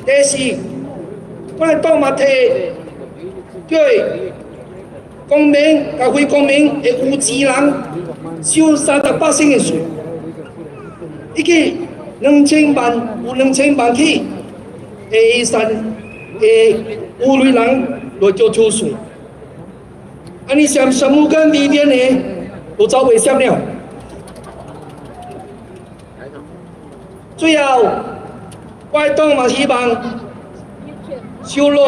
第四。我来党嘛提，叫公民甲非公民的有钱人收30%的税，一个2000万有2000万起的以上的有类人来做抽税，安尼上务跟里面呢都走袂上了。最后，我党嘛希望。收入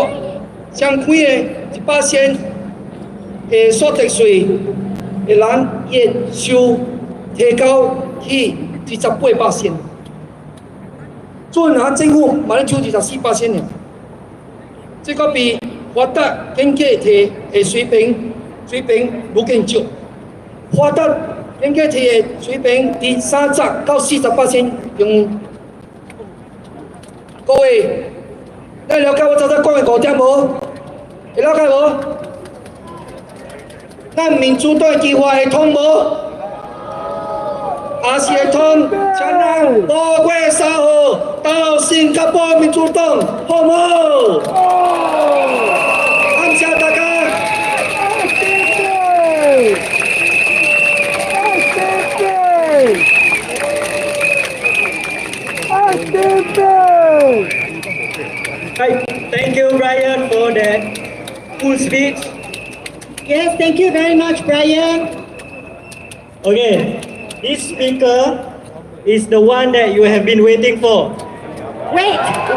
相关的1%的所得税的人月收提高去28%，准啊政府嘛咧收24%了，这个比发达经济体的水平愈更少，发达经济体的水平伫30到40%用，各位。咱了解我早早讲的5点无？会了解无？咱民主党计划会通无？也是会通，请咱5月3号到新加坡民主党，好无？感谢大家。Thank you, Brian, for that full speech. Yes, thank you very much, Brian. Okay, this speaker is the one that you have been waiting for. Wait. Oh,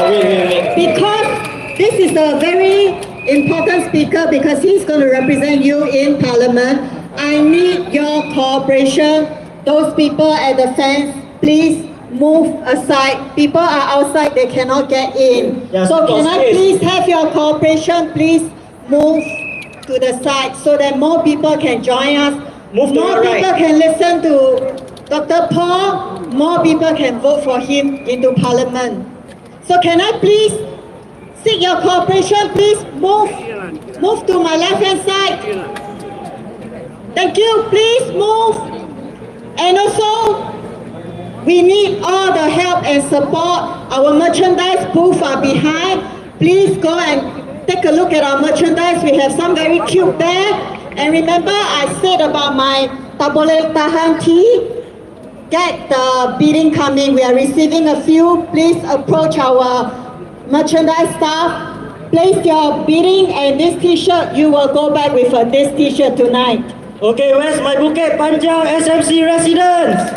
wait. Because this is a very important speaker because he's going to represent you in Parliament. I need your cooperation. Those people at the fence, please move aside. People are outside, they cannot get in. Yeah, so can I space. please have your cooperation? Please move to the side so that more people can join us. Move to More your right. people can listen to Dr. Paul. More people can vote for him into Parliament. So can I please seek your cooperation? Please move to my left hand side. Thank you. Please move. And also, we need all the help and support. Our merchandise booth are behind. Please go and take a look at our merchandise. We have some very cute there. And remember, I said about my tabole tahan tea. Get the bidding coming. We are receiving a few. Please approach our merchandise staff. Place your bidding and this t-shirt. You will go back with this t-shirt tonight. Okay, where's my Bukit Panjang SMC residents?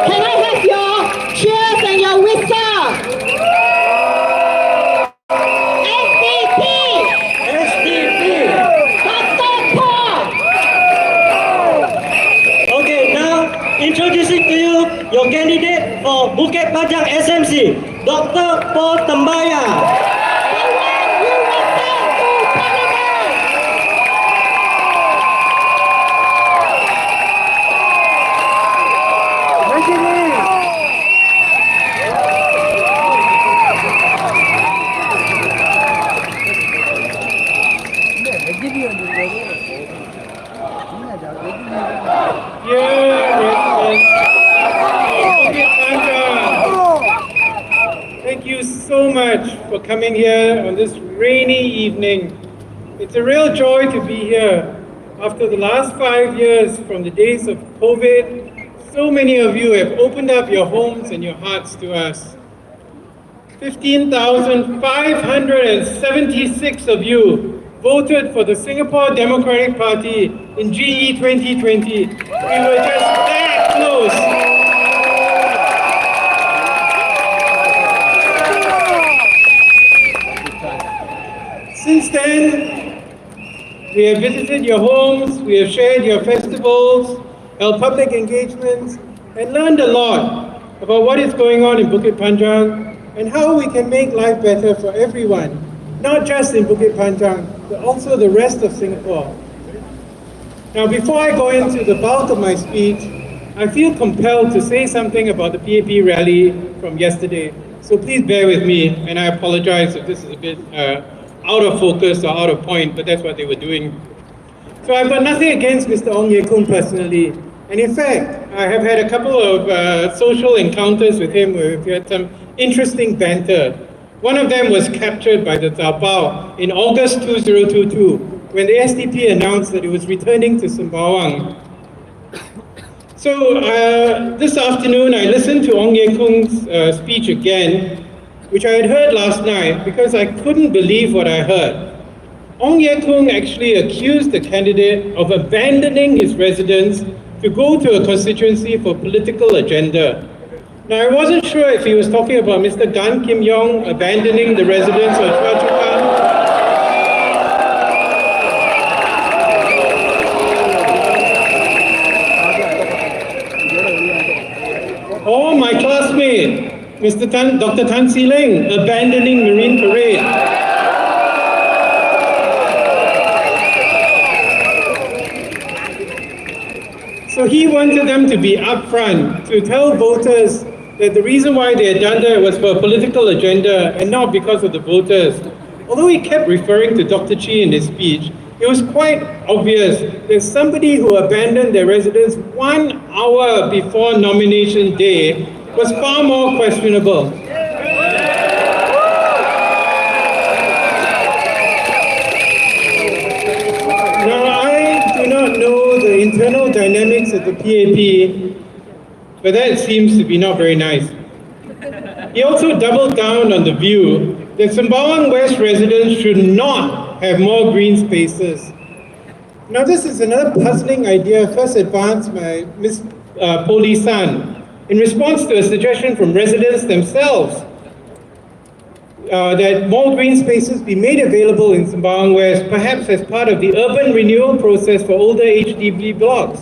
Can I have your cheers and your whistle? SDP! SDP. Dr. Paul! Okay, now introducing to you your candidate for Bukit Panjang SMC, Dr. Paul Tambaya. The one you will send to Parliament! Thank you so much for coming here on this rainy evening. It's a real joy to be here. After the last 5 years from the days of COVID, so many of you have opened up your homes and your hearts to us. 15,576 of you voted for the Singapore Democratic Party in GE 2020. We were just that close. Since then, we have visited your homes, we have shared your festivals, held public engagements, and learned a lot about what is going on in Bukit Panjang and how we can make life better for everyone, not just in Bukit Panjang, but also the rest of Singapore. Now, before I go into the bulk of my speech, I feel compelled to say something about the PAP rally from yesterday. So please bear with me, and I apologize if this is a bit out of focus or out of point, but that's what they were doing. So I've got nothing against Mr. Ong Ye Kung personally. And in fact, I have had a couple of social encounters with him where we've had some interesting banter. One of them was captured by the Taobao in August 2022, when the SDP announced that it was returning to Sembawang. So this afternoon, I listened to Ong Ye Kung's speech again, which I had heard last night because I couldn't believe what I heard. Ong Ye Kung actually accused the candidate of abandoning his residence to go to a constituency for political agenda. Now, I wasn't sure if he was talking about Mr. Gan Kim Yong abandoning the residence of Chua Chu Kang, or my classmate, Dr. Tan Si Leng, abandoning Marine Parade. So he wanted them to be upfront, to tell voters that the reason why they had done that was for a political agenda and not because of the voters. Although he kept referring to Dr. Chi in his speech, it was quite obvious that somebody who abandoned their residence 1 hour before nomination day was far more questionable. Now, I do not know the internal dynamics of the PAP, but that seems to be not very nice. He also doubled down on the view that Sembawang West residents should not have more green spaces. Now, this is another puzzling idea first advanced by Ms. Poli San. in response to a suggestion from residents themselves that more green spaces be made available in Sembawang West, perhaps as part of the urban renewal process for older HDB blocks.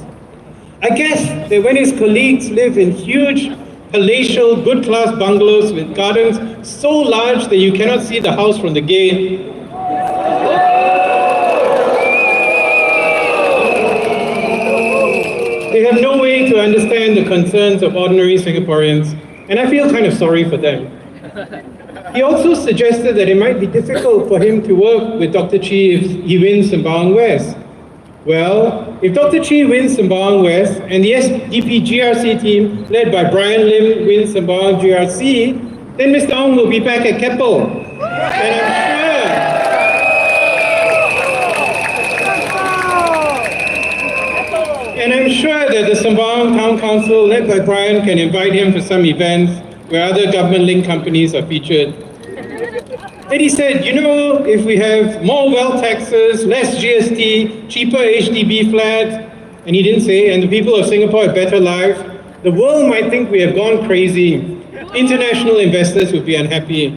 I guess that when his colleagues live in huge, palatial, good-class bungalows with gardens so large that you cannot see the house from the gate, they have no way to understand the concerns of ordinary Singaporeans, and I feel kind of sorry for them. He also suggested that it might be difficult for him to work with Dr. Chi if he wins Sembawang West. Well, if Dr. Chi wins Sembawang West and the SDP GRC team led by Brian Lim wins Sembawang GRC, then Mr. Ong will be back at Keppel. And I'm sure that the Sembawang Town Council led by Brian can invite him for some events where other government-linked companies are featured. Then he said, you know, if we have more wealth taxes, less GST, cheaper HDB flats, and he didn't say, and the people of Singapore have better lives, the world might think we have gone crazy. International investors would be unhappy.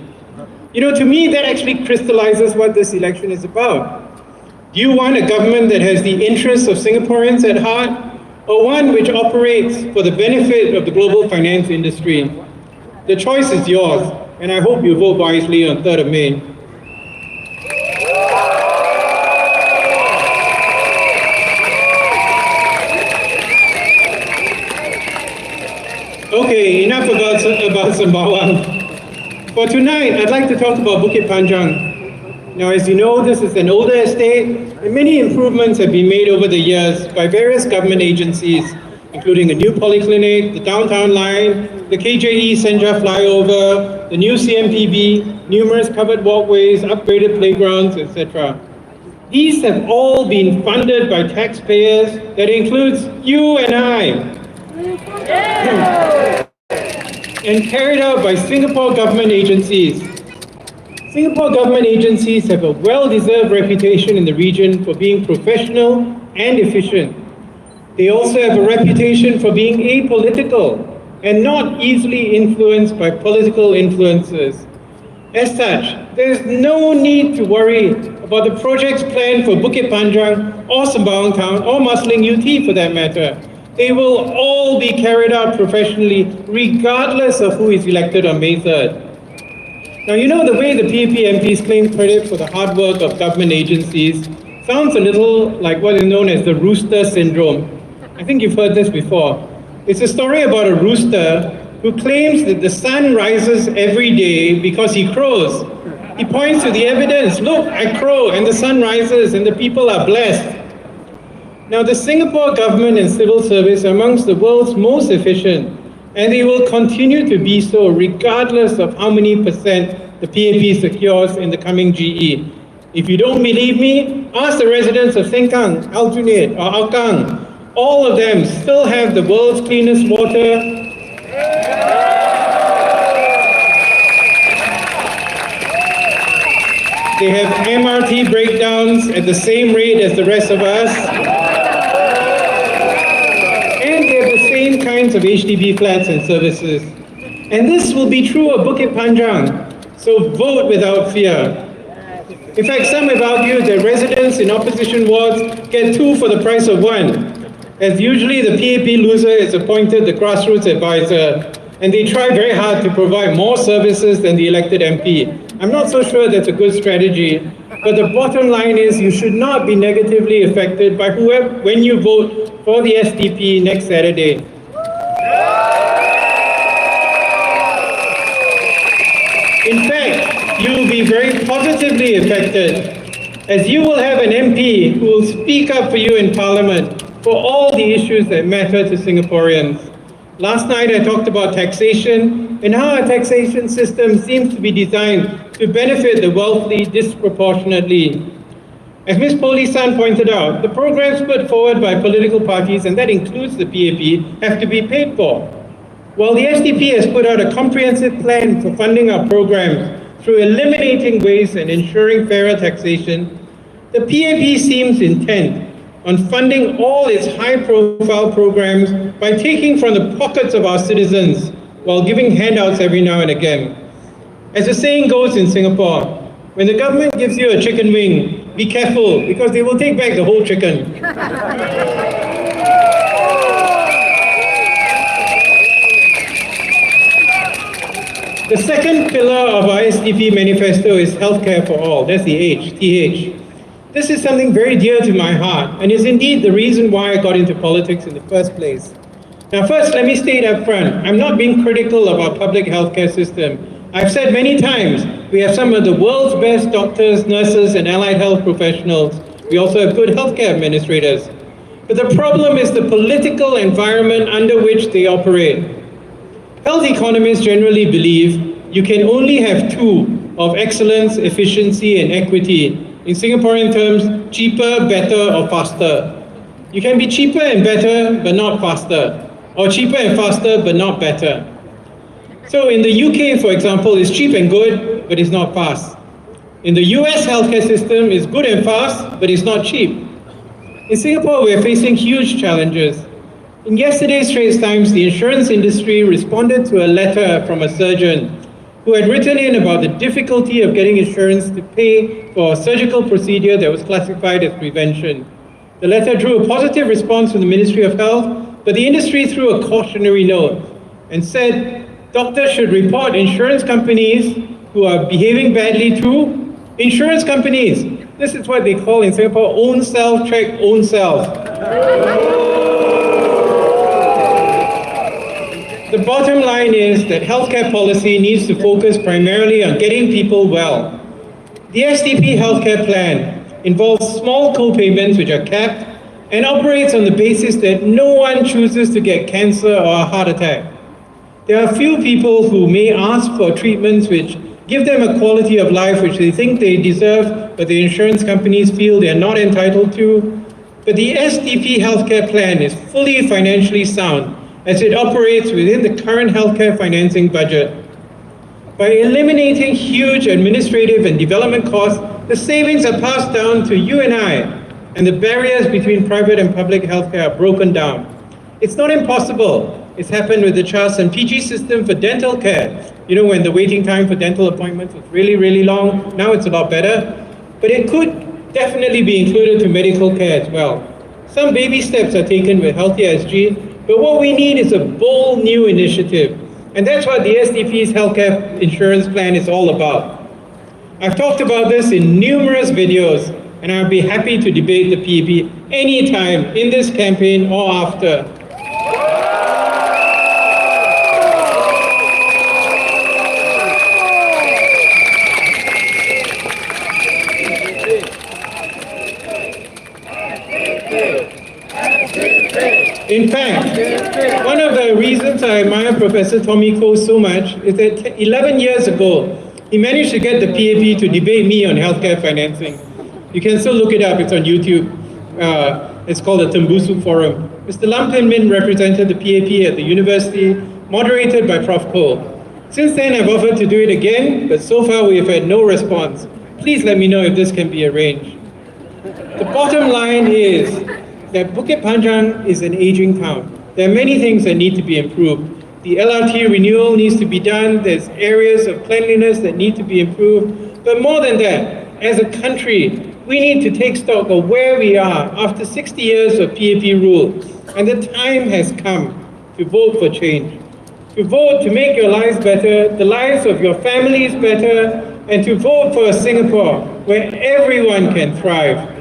You know, to me, that actually crystallizes what this election is about. Do you want a government that has the interests of Singaporeans at heart, or one which operates for the benefit of the global finance industry? The choice is yours, and I hope you vote wisely on 3rd of May. Okay, enough about Sembawang. For tonight, I'd like to talk about Bukit Panjang. Now, as you know, this is an older estate, and many improvements have been made over the years by various government agencies, including a new polyclinic, the downtown line, the KJE Senja flyover, the new CMPB, numerous covered walkways, upgraded playgrounds, etc. These have all been funded by taxpayers. That includes you and I. And carried out by Singapore government agencies. Singapore government agencies have a well-deserved reputation in the region for being professional and efficient. They also have a reputation for being apolitical and not easily influenced by political influences. As such, there is no need to worry about the projects planned for Bukit Panjang or Sembawang Town or Marsiling UT for that matter. They will all be carried out professionally regardless of who is elected on May 3rd. Now, you know, the way the PAP MPs claim credit for the hard work of government agencies sounds a little like what is known as the rooster syndrome. I think you've heard this before. It's a story about a rooster who claims that the sun rises every day because he crows. He points to the evidence. Look, I crow and the sun rises and the people are blessed. Now, the Singapore government and civil service are amongst the world's most efficient, and they will continue to be so regardless of how many percent the PAP secures in the coming GE. If you don't believe me, ask the residents of Sengkang, Aljunied, or Hougang. All of them still have the world's cleanest water. They have MRT breakdowns at the same rate as the rest of us. And they have the same kinds of HDB flats and services. And this will be true of Bukit Panjang. So vote without fear. In fact, some have argued that residents in opposition wards get 2 for the price of 1. As usually, the PAP loser is appointed the grassroots advisor, and they try very hard to provide more services than the elected MP. I'm not so sure that's a good strategy, but the bottom line is you should not be negatively affected by whoever when you vote for the SDP next Saturday. In fact, you will be very positively affected, as you will have an MP who will speak up for you in Parliament for all the issues that matter to Singaporeans. Last night I talked about taxation and how our taxation system seems to be designed to benefit the wealthy disproportionately. As Ms. Poli San pointed out, the programs put forward by political parties, and that includes the PAP, have to be paid for. While the SDP has put out a comprehensive plan for funding our programs through eliminating waste and ensuring fairer taxation, the PAP seems intent on funding all its high-profile programs by taking from the pockets of our citizens while giving handouts every now and again. As the saying goes in Singapore, when the government gives you a chicken wing, be careful because they will take back the whole chicken. The second pillar of our SDP manifesto is healthcare for all. That's the H, TH. This is something very dear to my heart and is indeed the reason why I got into politics in the first place. Now first, let me state up front, I'm not being critical of our public healthcare system. I've said many times, we have some of the world's best doctors, nurses, and allied health professionals. We also have good healthcare administrators. But the problem is the political environment under which they operate. Health economists generally believe you can only have two of excellence, efficiency, and equity. In Singaporean terms, cheaper, better, or faster. You can be cheaper and better, but not faster. Or cheaper and faster, but not better. So in the UK, for example, it's cheap and good, but it's not fast. In the US healthcare system, it's good and fast, but it's not cheap. In Singapore, we're facing huge challenges. In yesterday's Straits Times, the insurance industry responded to a letter from a surgeon who had written in about the difficulty of getting insurance to pay for a surgical procedure that was classified as prevention. The letter drew a positive response from the Ministry of Health, but the industry threw a cautionary note and said doctors should report insurance companies who are behaving badly to insurance companies. This is what they call in Singapore, own self, check own self. The bottom line is that healthcare policy needs to focus primarily on getting people well. The SDP healthcare plan involves small co-payments which are capped and operates on the basis that no one chooses to get cancer or a heart attack. There are few people who may ask for treatments which give them a quality of life which they think they deserve, but the insurance companies feel they are not entitled to. But the SDP healthcare plan is fully financially sound as it operates within the current healthcare financing budget. By eliminating huge administrative and development costs, the savings are passed down to you and I, and the barriers between private and public healthcare are broken down. It's not impossible. It's happened with the CHAS and PG system for dental care. You know, when the waiting time for dental appointments was really, really long, now it's a lot better. But it could definitely be included to medical care as well. Some baby steps are taken with Healthy SG, but what we need is a bold new initiative. And that's what the SDP's healthcare insurance plan is all about. I've talked about this in numerous videos, and I'll be happy to debate the PEP anytime in this campaign or after. In fact, one of the reasons I admire Professor Tommy Koh so much is that 11 years ago, he managed to get the PAP to debate me on healthcare financing. You can still look it up, it's on YouTube. It's called the Tembusu Forum. Mr. Lam Pin Min represented the PAP at the university, moderated by Prof. Koh. Since then, I've offered to do it again, but so far we have had no response. Please let me know if this can be arranged. The bottom line is that Bukit Panjang is an aging town. There are many things that need to be improved. The LRT renewal needs to be done. There's areas of cleanliness that need to be improved. But more than that, as a country, we need to take stock of where we are after 60 years of PAP rule. And the time has come to vote for change. To vote to make your lives better, the lives of your families better, and to vote for a Singapore where everyone can thrive.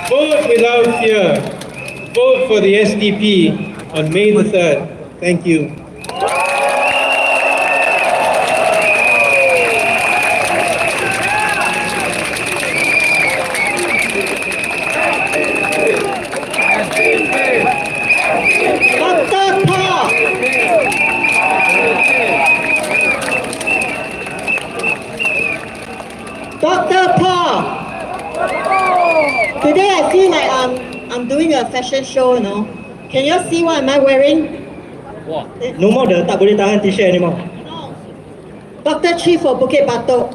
Vote without fear. Vote for the SDP on May the 3rd. Thank you. Dr. Paul. Today I feel like I'm doing a fashion show, you know. Can you see what am I wearing? No more the tak boleh tahan t-shirt anymore. Dr. Chi for Bukit Batok.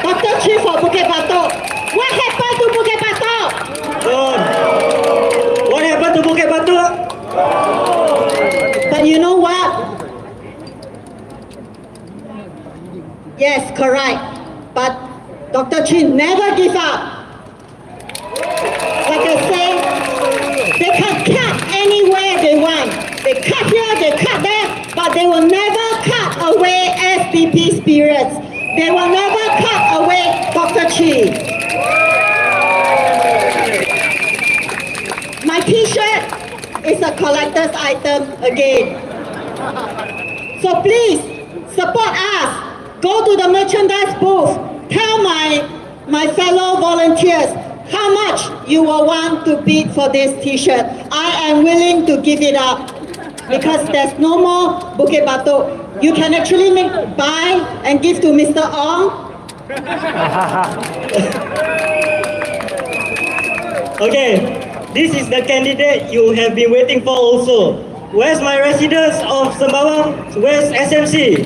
Dr. Chi for Bukit Batok. What happened to Bukit Batok? John, what happened to Bukit Batok? But you know what? Yes, correct. But Dr. Chin never give up. Like I say, they can cut anywhere they want. They cut here, they cut there, but they will never cut away SDP spirits. They will never cut away Dr. Chi. My t-shirt is a collector's item again. So please, support us. Go to the merchandise booth. Tell my fellow volunteers how much you will want to bid for this t-shirt. I am willing to give it up because there's no more Bukit Batok. You can actually buy and give to Mr. Ong. Okay, this is the candidate you have been waiting for also. Where's my residents of Sembawang? Where's SMC?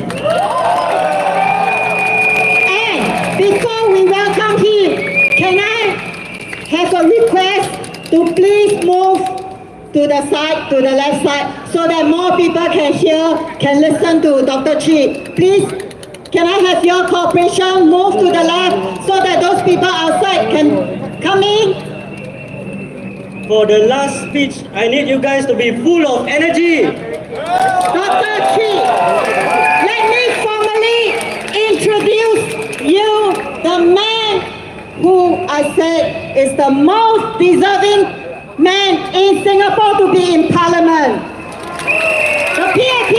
Before we welcome him, can I have a request to please move to the side, to the left side, so that more people can hear, can listen to Dr. Chi. Please, can I have your cooperation? Move to the left so that those people outside can come in. For the last speech, I need you guys to be full of energy. Dr. Chi, let me formally introduce you, the man who I said is the most deserving man in Singapore to be in Parliament. The PAP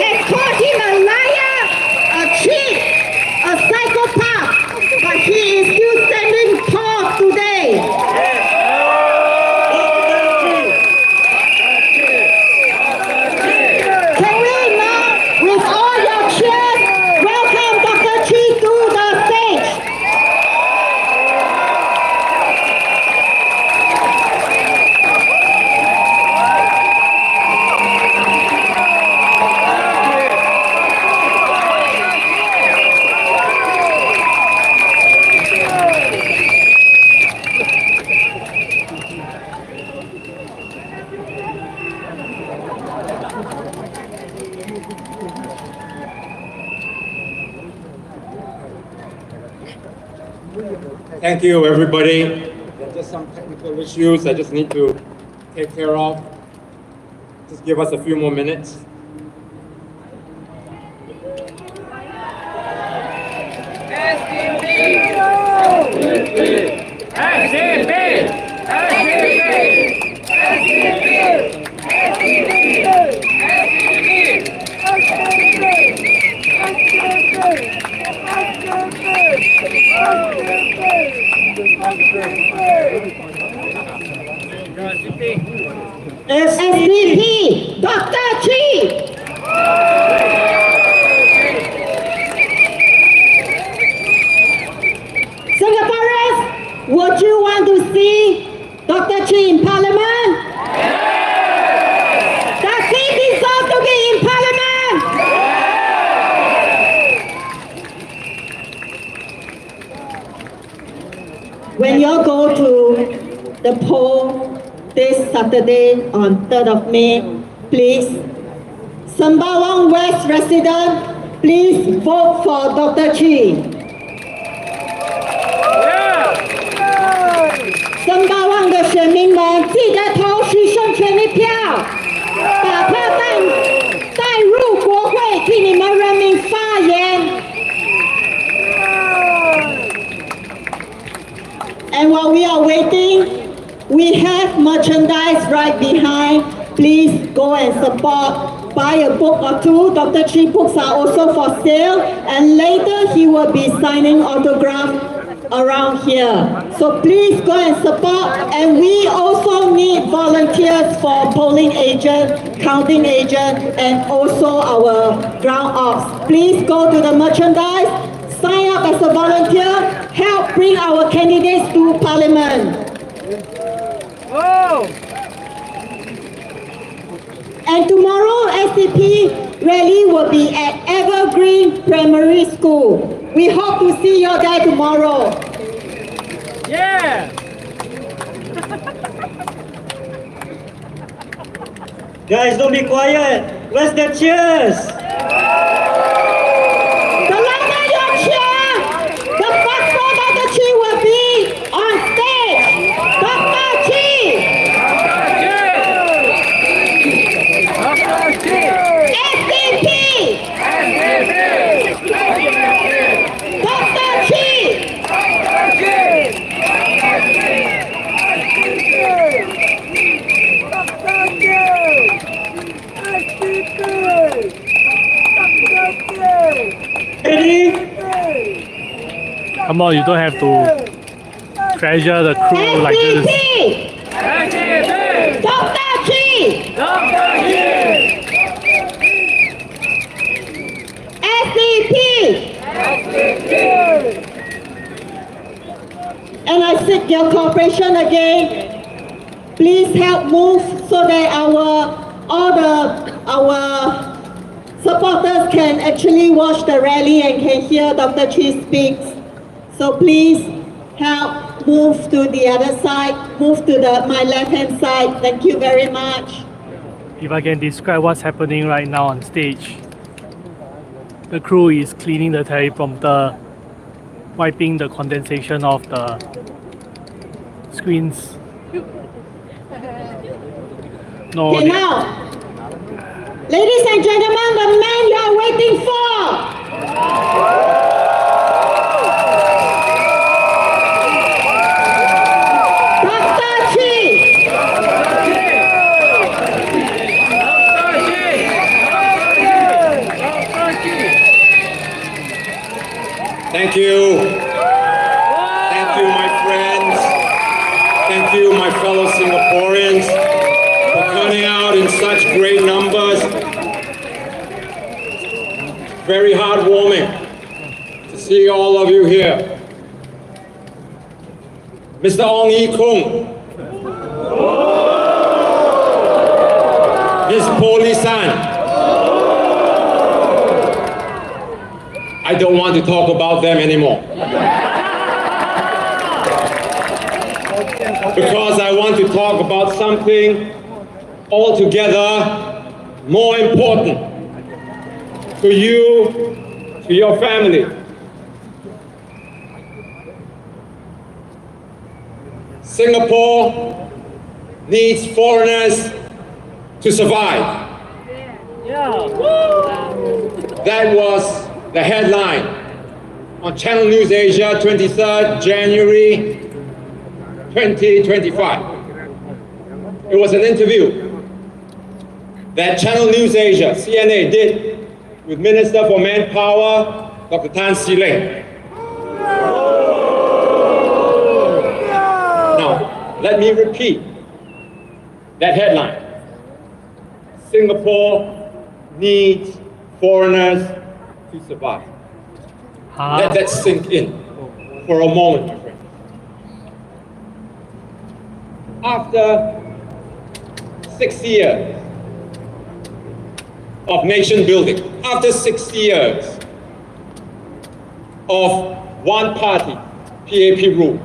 has called him a liar, a cheat, a psychopath, but he is still standing tall today. Can we now, with all your cheers, welcome Dr. Chi to the stage? Thank you, everybody. There are just some technical issues I just need to take care of. Just give us a few more minutes. SDP, Dr. Chi. Singaporeans, would you want to see Dr. Chi in Parliament? Does he deserve to be in Parliament? When you go to the poll this Saturday on 3rd of May, please, Sembawang West resident, please vote for Dr. Chi. Sembawang 的选民们，记得投许胜权一票，把他带入国会，替你们人民发言。And while we are waiting, we have merchandise right behind. Please go and support. Buy a book or two. Dr. Chi books are also for sale. And later he will be signing autographs around here. So please go and support. And we also need volunteers for polling agent, counting agent, and also our ground ops. Please go to the merchandise. Sign up as a volunteer. Help bring our candidates to Parliament. And tomorrow, SDP rally will be at Evergreen Primary School. We hope to see you there tomorrow. Yeah! Guys, don't be quiet. Where's the cheers? The louder your cheer, the faster Dr. Chi will be on stage. Dr. Chi! SDP! Dr. Chi! Ready? Come on, you don't have to treasure the crew like this. SDP! Dr. Chi! SDP! And I seek your cooperation again. Please help move so that our supporters can actually watch the rally and can hear Dr. Chi speak. So please help move to the other side, move to my left-hand side. Thank you very much. If I can describe what's happening right now on stage, the crew is cleaning the teleprompter, wiping the condensation off the screens. No, Okay, now, ladies and gentlemen, the man you are waiting for. Dr. Chi. Thank you. Thank you, my friends. Thank you, my fellow Singaporeans, for turning out in such great numbers. Very heartwarming to see all of you here. Mr. Ong Yi Kung, Ms. Po Li San. I don't want to talk about them anymore. Because I want to talk about something altogether more important to you, to your family. Singapore needs foreigners to survive. That was the headline on Channel News Asia, 23rd January 2025. It was an interview that Channel News Asia, CNA, did with Minister for Manpower, Dr. Tan See Leng. Now, let me repeat that headline. Singapore needs foreigners to survive. Let that sink in for a moment, my friend. After 6 years of nation building, after 6 years of one party, PAP rule,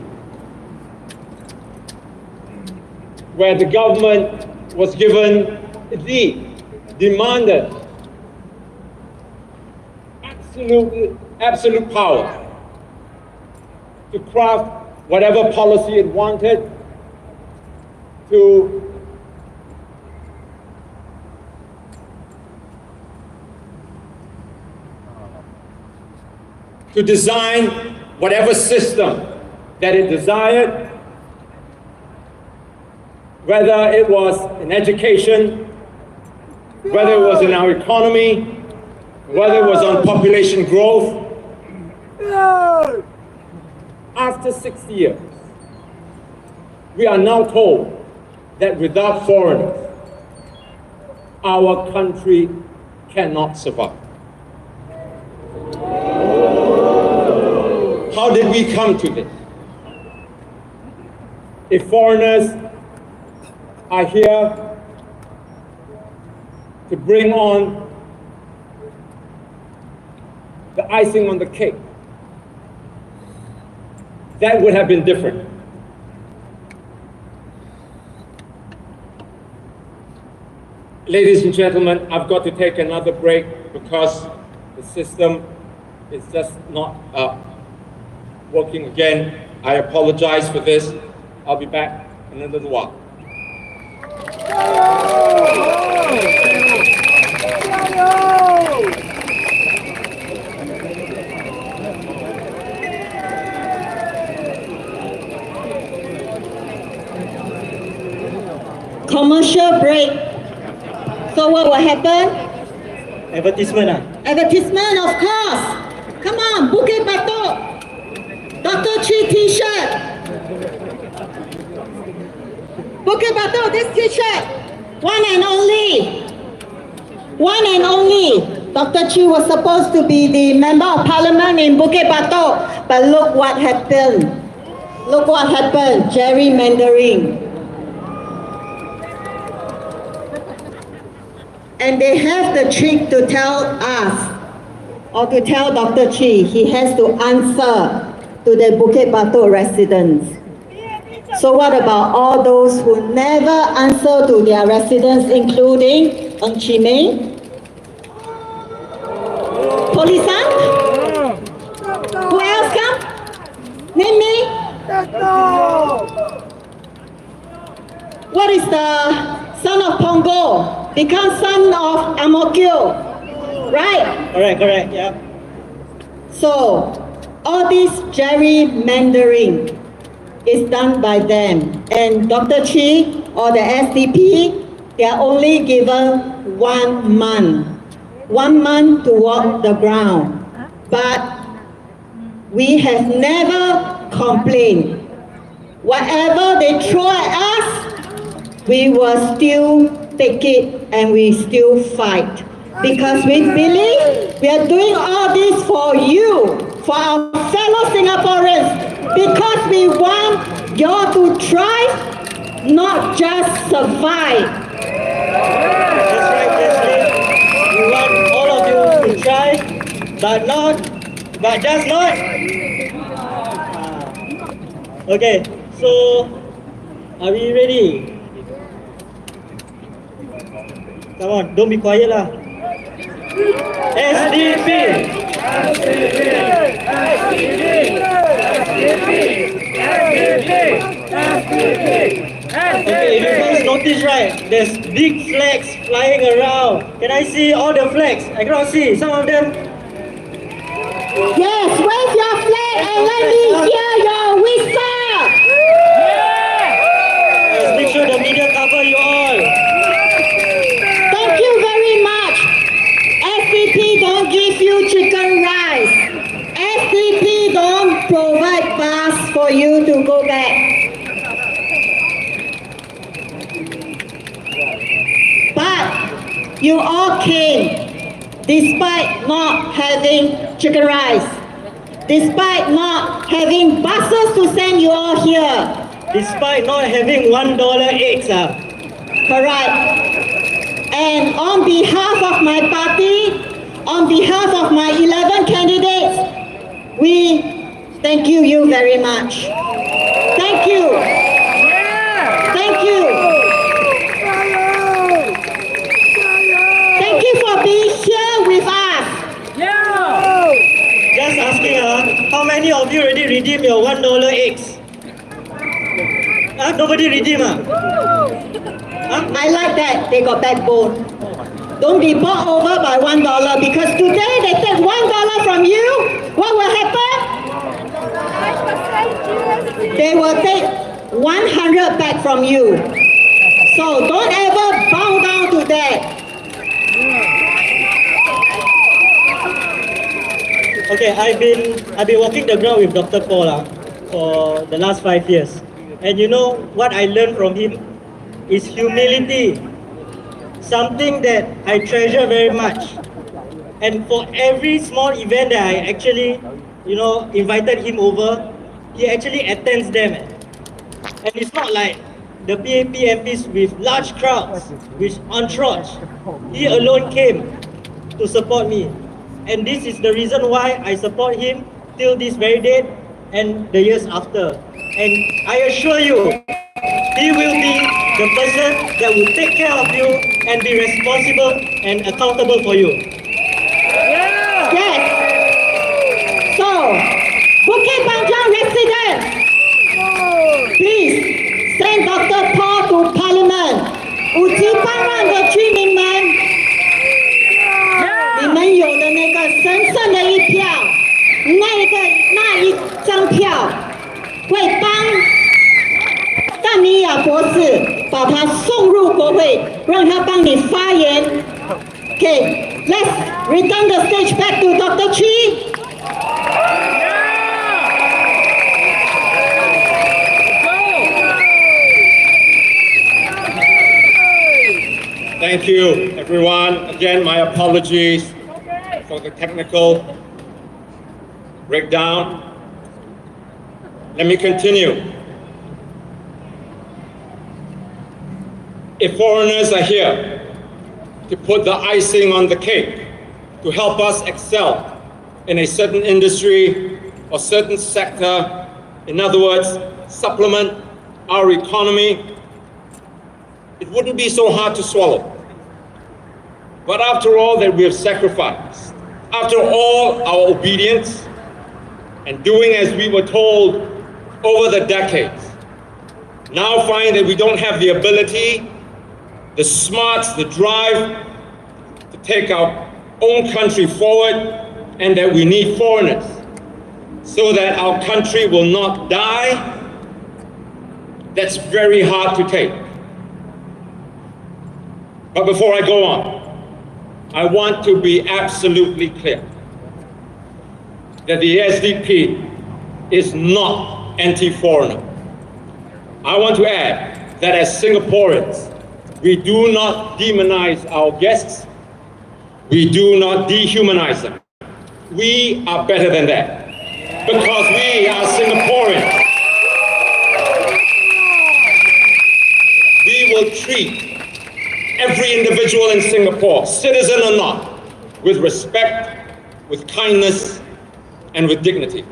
where the government was given the demanded absolute power to craft whatever policy it wanted, to design whatever system that it desired, whether it was in education, whether it was in our economy, whether it was on population growth. After 6 years, we are now told that without foreigners, our country cannot survive. How did we come to this? If foreigners are here to bring on the icing on the cake, that would have been different. Ladies and gentlemen, I've got to take another break because the system is just not working again. I apologize for this. I'll be back in a little while. Commercial break. So what will happen? Advertisement ah. Advertisement, of course. Come on, Bukit Batok. Dr. Chi t-shirt. Bukit Batok, this t-shirt. One and only. One and only. Dr. Chi was supposed to be the member of parliament in Bukit Batok. But look what happened. Look what happened. Gerrymandering. And they have the trick to tell us, or to tell Dr. Chi, he has to answer to the Bukit Batok residents. So what about all those who never answer to their residents, including Ng Chi Meng? Polisan? Who else come? Name me? What is the son of Pongo? Become son of Amokyo, right? Correct, yeah. So, all this gerrymandering is done by them. And Dr. Chi or the SDP, they are only given 1 month. 1 month to walk the ground. But we have never complained. Whatever they throw at us, we will still take it and we still fight. Because we believe we are doing all this for you, for our fellow Singaporeans, because we want you to thrive, not just survive. That's right. We want all of you to try, but just not. Okay, so are we ready? Come on, don't be quiet lah. SDP! SDP! Okay, if you guys notice right, there's big flags flying around. Can I see all the flags? I cannot see some of them. Yes, wave your flag and let me hear your whistle. Let's make sure the media cover you all. Thank you very much. SDP don't give you chicken rice. SDP don't provide bus for you to go back. But you all came despite not having chicken rice, despite not having buses to send you all here. Despite not having $1 eggs. Correct. And on behalf of my party, on behalf of my 11 candidates, we thank you very much. Thank you. Thank you. Thank you for being here with us. Just asking, how many of you already redeemed your $1 eggs? Nobody redeemed. I like that. They got backbone. Don't be bought over by $1 because today they take $1 from you. What will happen? They will take 100 back from you. So don't ever bow down to that. Okay, I've been walking the ground with Dr. Paul for the last 5 years. And you know what I learned from him is humility. Something that I treasure very much. And for every small event that I actually, invited him over, he actually attends them. And it's not like the PAP MPs with large crowds, with entourage. He alone came to support me. And this is the reason why I support him till this very date and the years after. And I assure you, he will be the person that will take care of you and be responsible and accountable for you. Yes. So, Bukit Panjang residents, please send Dr. Paul to Parliament. 五级帮让的居民们，你们有的那个神圣的一票，那一张票，会帮淡尼亚博士把他送入国会，让他帮你发言。Okay, let's return the stage back to Dr. Chi. Thank you, everyone. Again, my apologies for the technical breakdown. Let me continue. If foreigners are here to put the icing on the cake, to help us excel in a certain industry or certain sector, in other words, supplement our economy, it wouldn't be so hard to swallow. But after all that we have sacrificed, after all our obedience and doing as we were told over the decades, now find that we don't have the ability, the smarts, the drive to take our own country forward, and that we need foreigners so that our country will not die. That's very hard to take. But before I go on, I want to be absolutely clear that the SDP is not anti-foreigner. I want to add that as Singaporeans, we do not demonize our guests. We do not dehumanize them. We are better than that because we are Singaporeans. We will treat every individual in Singapore, citizen or not, with respect, with kindness, and with dignity.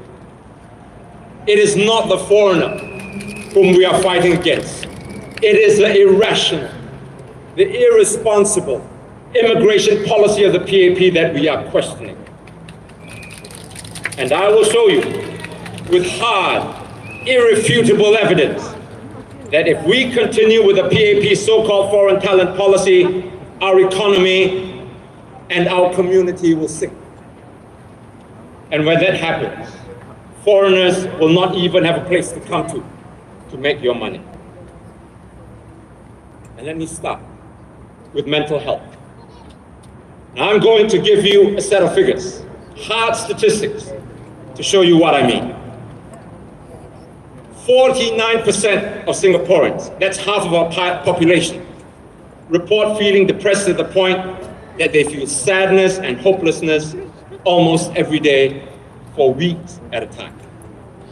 It is not the foreigner whom we are fighting against. It is the irrational, the irresponsible immigration policy of the PAP that we are questioning. And I will show you with hard, irrefutable evidence that if we continue with the PAP's so-called foreign talent policy, our economy and our community will sink. And when that happens, foreigners will not even have a place to come to make your money. And let me start with mental health. Now I'm going to give you a set of figures, hard statistics, to show you what I mean. 49% of Singaporeans, that's half of our population, report feeling depressed to the point that they feel sadness and hopelessness almost every day for weeks at a time.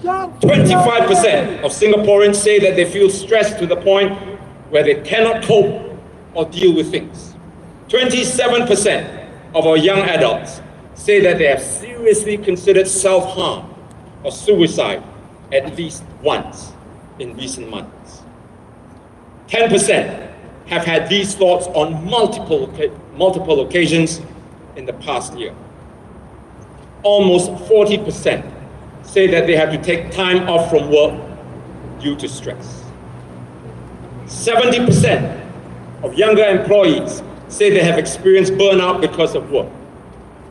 25% of Singaporeans say that they feel stressed to the point where they cannot cope or deal with things. 27% of our young adults say that they have seriously considered self-harm or suicide at least once in recent months. 10% have had these thoughts on multiple occasions in the past year. Almost 40% say that they have to take time off from work due to stress. 70% of younger employees say they have experienced burnout because of work.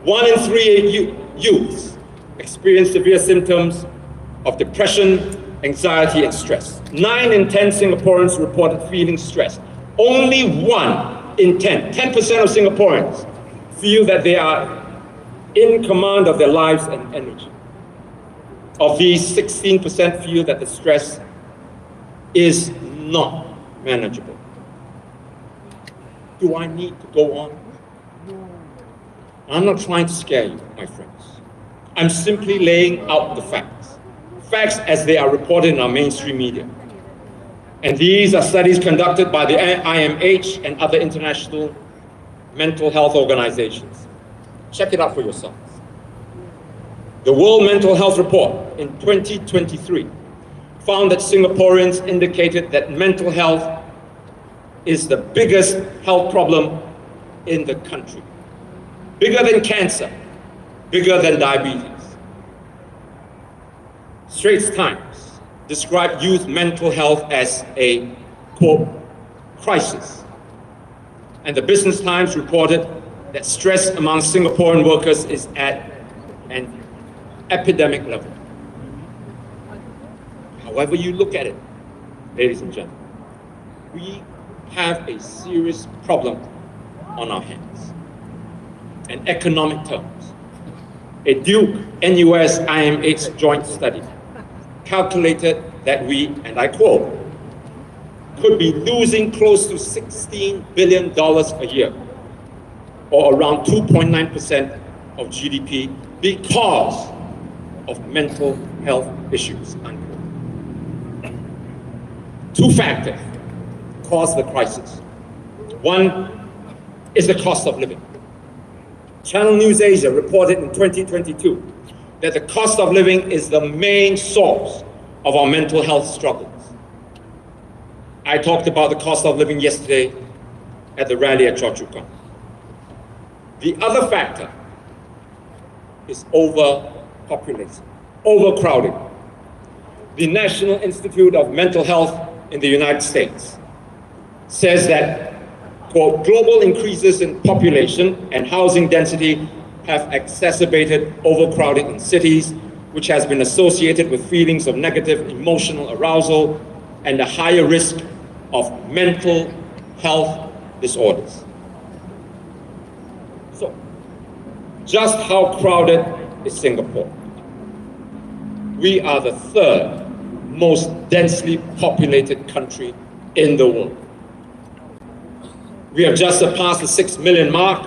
1 in 3 youths experience severe symptoms of depression, anxiety, and stress. 9 in 10 Singaporeans reported feeling stressed. Only 1 in 10% of Singaporeans feel that they are in command of their lives and energy. Of these, 16% feel that the stress is not manageable. Do I need to go on? I'm not trying to scare you, my friends. I'm simply laying out the facts. Facts as they are reported in our mainstream media. And these are studies conducted by the IMH and other international mental health organizations. Check it out for yourselves. The World Mental Health Report in 2023 found that Singaporeans indicated that mental health is the biggest health problem in the country. Bigger than cancer, bigger than diabetes. Straits Times described youth mental health as a, quote, crisis. And the Business Times reported that stress among Singaporean workers is at an epidemic level. However you look at it, ladies and gentlemen, we have a serious problem on our hands. In economic terms, a Duke NUS IMH joint study calculated that we, and I quote, could be losing close to $16 billion a year, or around 2.9% of GDP, because of mental health issues, unquote. Two factors cause the crisis. One is the cost of living. Channel News Asia reported in 2022 that the cost of living is the main source of our mental health struggles. I talked about the cost of living yesterday at the rally at Choa Chu Kang. The other factor is overpopulation, overcrowding. The National Institute of Mental Health in the United States says that, quote, global increases in population and housing density have exacerbated overcrowding in cities, which has been associated with feelings of negative emotional arousal and a higher risk of mental health disorders. So, just how crowded is Singapore? We are the third most densely populated country in the world. We have just surpassed the 6 million mark,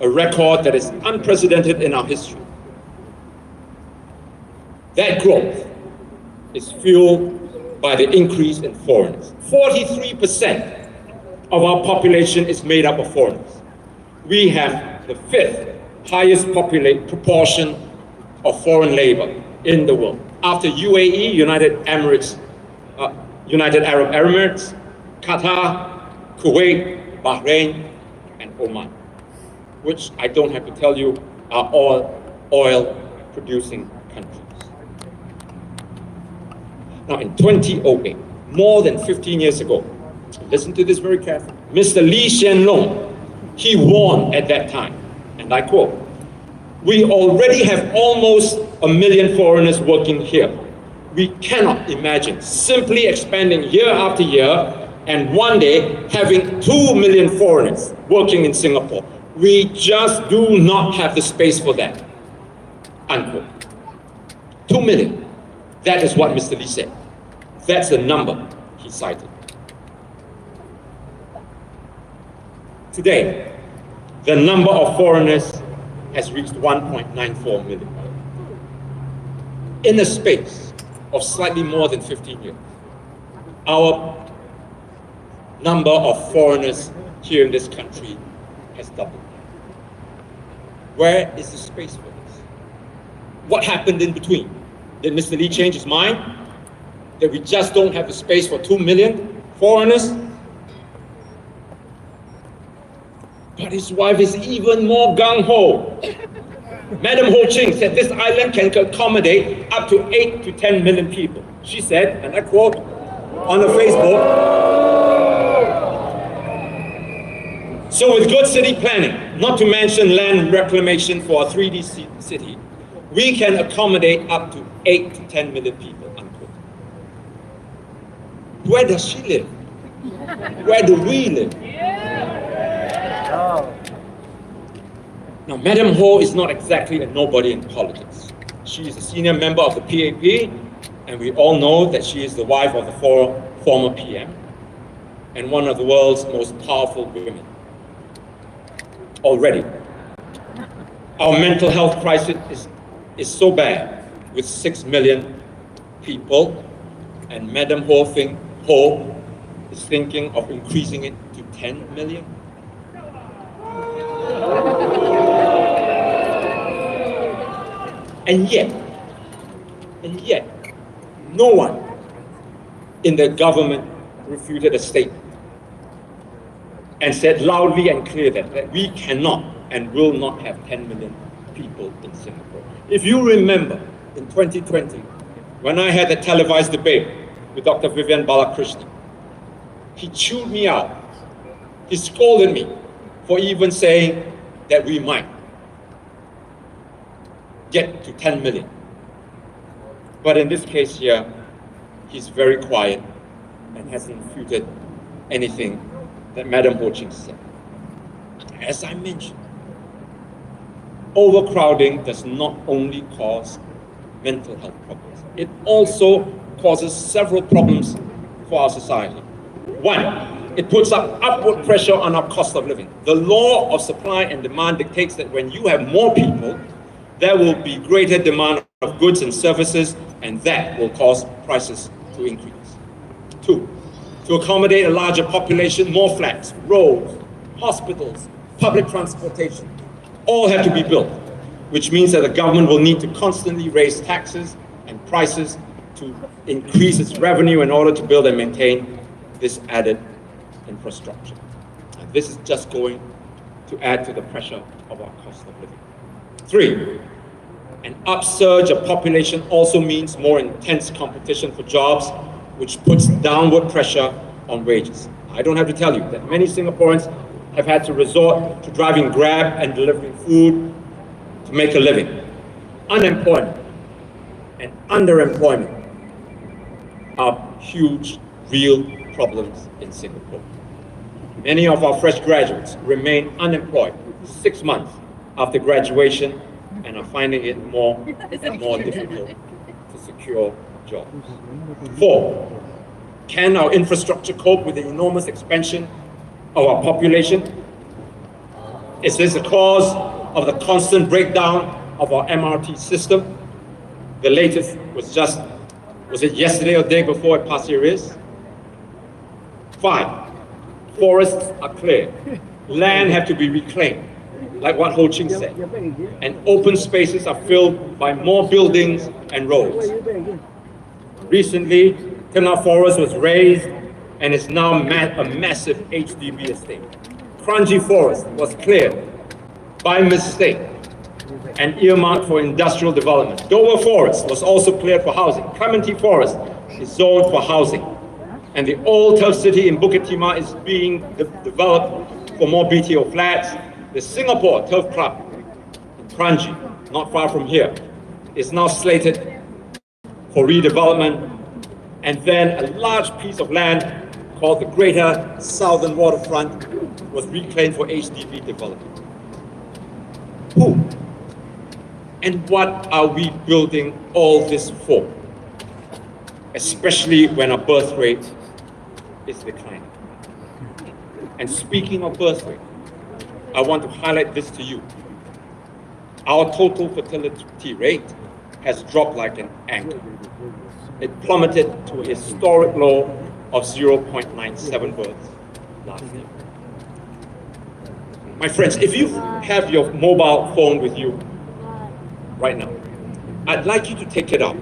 a record that is unprecedented in our history. That growth is fueled by the increase in foreigners. 43% of our population is made up of foreigners. We have the fifth highest proportion of foreign labor in the world, after UAE, United Arab Emirates, Qatar, Kuwait, Bahrain, and Oman, which I don't have to tell you are all oil-producing countries. Now, in 2008, more than 15 years ago, listen to this very carefully, Mr. Lee Hsien Loong, he warned at that time, and I quote, "We already have almost 1 million foreigners working here. We cannot imagine simply expanding year after year and one day having 2 million foreigners working in Singapore. We just do not have the space for that." Unquote. 2 million. That is what Mr. Lee said. That's the number he cited. Today, the number of foreigners has reached 1.94 million. In a space of slightly more than 15 years, our number of foreigners here in this country has doubled. Where is the space for this? What happened in between? Did Mr. Lee change his mind? That we just don't have the space for 2 million foreigners? But his wife is even more gung-ho. Madam Ho Ching said this island can accommodate up to 8 to 10 million people. She said, and I quote on her Facebook, "So with good city planning, not to mention land reclamation for a 3D city, we can accommodate up to 8 to 10 million people," unquote. Where does she live? Where do we live? Now, Madam Ho is not exactly a nobody in politics. She is a senior member of the PAP, and we all know that she is the wife of the former PM and one of the world's most powerful women. Already, our mental health crisis is so bad with 6 million people, and Madam Ho Singapore is thinking of increasing it to 10 million? And yet, no one in the government refuted a statement and said loudly and clear that we cannot and will not have 10 million people in Singapore. If you remember, in 2020, when I had the televised debate with Dr. Vivian Balakrishnan, he chewed me out. He scolded me for even saying that we might get to 10 million. But in this case here, he's very quiet and hasn't refuted anything that Madam Ho Ching said. As I mentioned, overcrowding does not only cause mental health problems, it also causes several problems for our society. One, it puts up upward pressure on our cost of living. The law of supply and demand dictates that when you have more people, there will be greater demand of goods and services, and that will cause prices to increase. Two, to accommodate a larger population, more flats, roads, hospitals, public transportation, all have to be built, which means that the government will need to constantly raise taxes and prices to increase its revenue in order to build and maintain this added infrastructure. And this is just going to add to the pressure of our cost of living. Three, an upsurge of population also means more intense competition for jobs, which puts downward pressure on wages. I don't have to tell you that many Singaporeans have had to resort to driving Grab and delivering food to make a living. Unemployment and underemployment are huge, real problems in Singapore. Many of our fresh graduates remain unemployed 6 months after graduation and are finding it more and more difficult to secure jobs. Four, can our infrastructure cope with the enormous expansion of our population? Is this the cause of the constant breakdown of our MRT system? The latest was it yesterday or the day before at Pasir Ris? Five, forests are cleared. Land have to be reclaimed, like what Ho Ching said. And open spaces are filled by more buildings and roads. Recently, Tengah Forest was razed and is now a massive HDB estate. Kranji Forest was cleared by mistake and earmarked for industrial development. Dover Forest was also cleared for housing. Clementi Forest is zoned for housing. And the old Turf City in Bukit Timah is being developed for more BTO flats. The Singapore Turf Club in Kranji, not far from here, is now slated for redevelopment. And then a large piece of land called the Greater Southern Waterfront was reclaimed for HDB development. Who and what are we building all this for? Especially when our birth rate is declining. And speaking of birth rate, I want to highlight this to you. Our total fertility rate has dropped like an anchor. It plummeted to a historic low of 0.97 births last year. My friends, if you have your mobile phone with you right now, I'd like you to take it out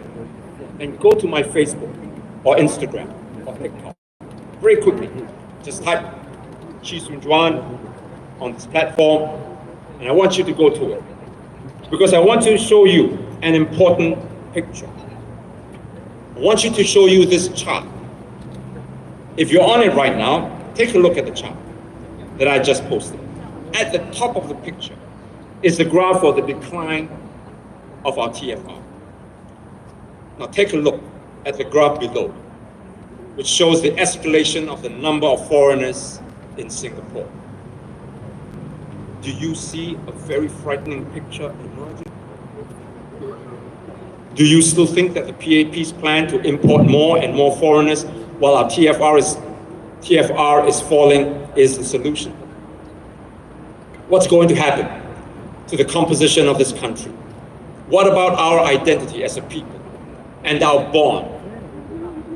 and go to my Facebook or Instagram or TikTok. Very quickly, just type Chee Soon Juan on this platform, and I want you to go to it. Because I want to show you an important picture. I want you to show you this chart. If you're on it right now, take a look at the chart that I just posted. At the top of the picture is the graph for the decline of our TFR. Now take a look at the graph below, which shows the escalation of the number of foreigners in Singapore. Do you see a very frightening picture emerging? Do you still think that the PAP's plan to import more and more foreigners while our TFR is falling is the solution? What's going to happen to the composition of this country? What about our identity as a people and our bond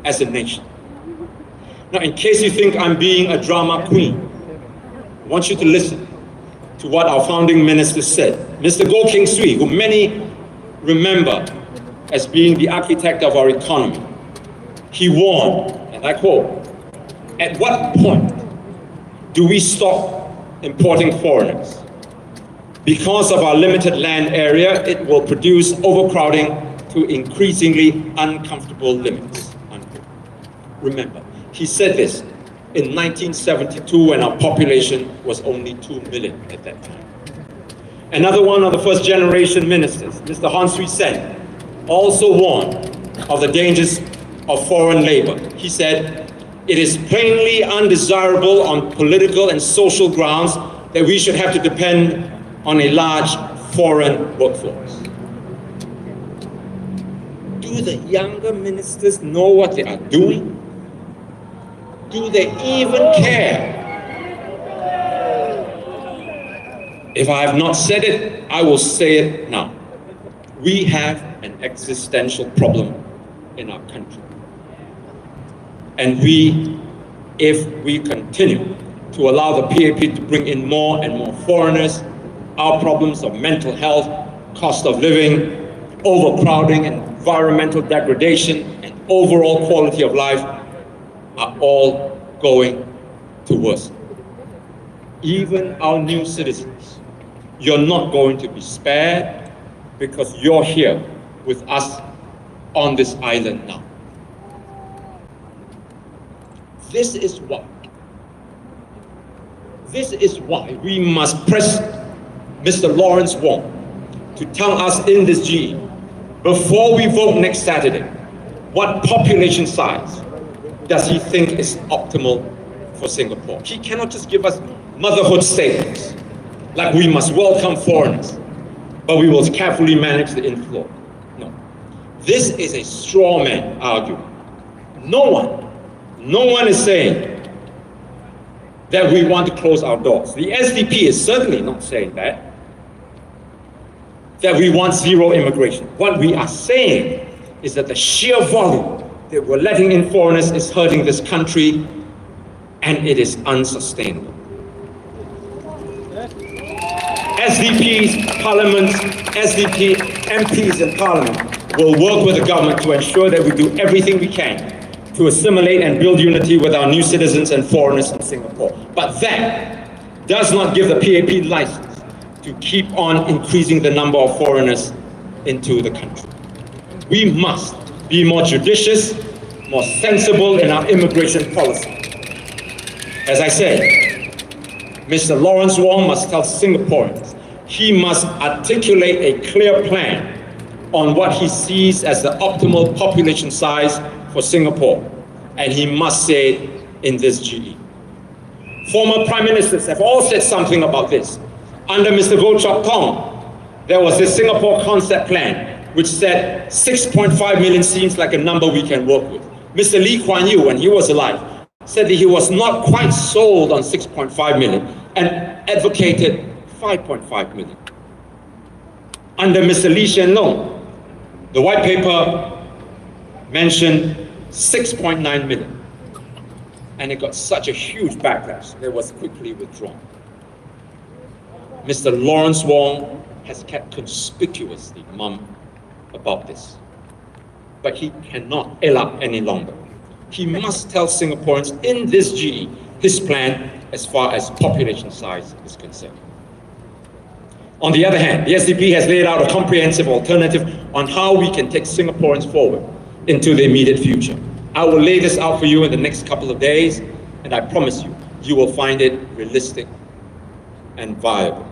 as a nation? Now, in case you think I'm being a drama queen, I want you to listen to what our founding minister said. Mr. Goh Keng Swee, who many remember as being the architect of our economy, he warned, and I quote, "At what point do we stop importing foreigners? Because of our limited land area, it will produce overcrowding to increasingly uncomfortable limits." Unquote. Remember, he said this in 1972 when our population was only 2 million at that time. Another one of the first generation ministers, Mr. Hon Swee Sen, also warned of the dangers of foreign labor. He said, "It is plainly undesirable on political and social grounds that we should have to depend on a large foreign workforce." Do the younger ministers know what they are doing? Do they even care? If I have not said it, I will say it now. We have an existential problem in our country. And if we continue to allow the PAP to bring in more and more foreigners, our problems of mental health, cost of living, overcrowding, environmental degradation, and overall quality of life are all going to worsen. Even our new citizens, you're not going to be spared because you're here with us on this island now. This is why we must press Mr. Lawrence Wong to tell us in this GE, before we vote next Saturday, what population size does he think is optimal for Singapore? He cannot just give us motherhood statements, like we must welcome foreigners, but we will carefully manage the inflow. No. This is a straw man argument. No one is saying that we want to close our doors. The SDP is certainly not saying that we want zero immigration. What we are saying is that the sheer volume that we're letting in foreigners is hurting this country, and it is unsustainable. SDP MPs in Parliament will work with the government to ensure that we do everything we can to assimilate and build unity with our new citizens and foreigners in Singapore. But that does not give the PAP license to keep on increasing the number of foreigners into the country. We must be more judicious, more sensible in our immigration policy. As I said, Mr. Lawrence Wong must tell Singaporeans he must articulate a clear plan on what he sees as the optimal population size for Singapore, and he must say it in this GE. Former prime ministers have all said something about this. Under Mr. Goh Chok Tong, there was this Singapore concept plan which said 6.5 million seems like a number we can work with. Mr. Lee Kuan Yew, when he was alive, said that he was not quite sold on 6.5 million and advocated 5.5 million. Under Mr. Lee Hsien Loong, the white paper mentioned 6.9 million, and it got such a huge backlash that it was quickly withdrawn. Mr. Lawrence Wong has kept conspicuously mum about this, but he cannot elak any longer. He must tell Singaporeans in this GE his plan as far as population size is concerned. On the other hand, the SDP has laid out a comprehensive alternative on how we can take Singaporeans forward into the immediate future. I will lay this out for you in the next couple of days, and I promise you, you will find it realistic and viable.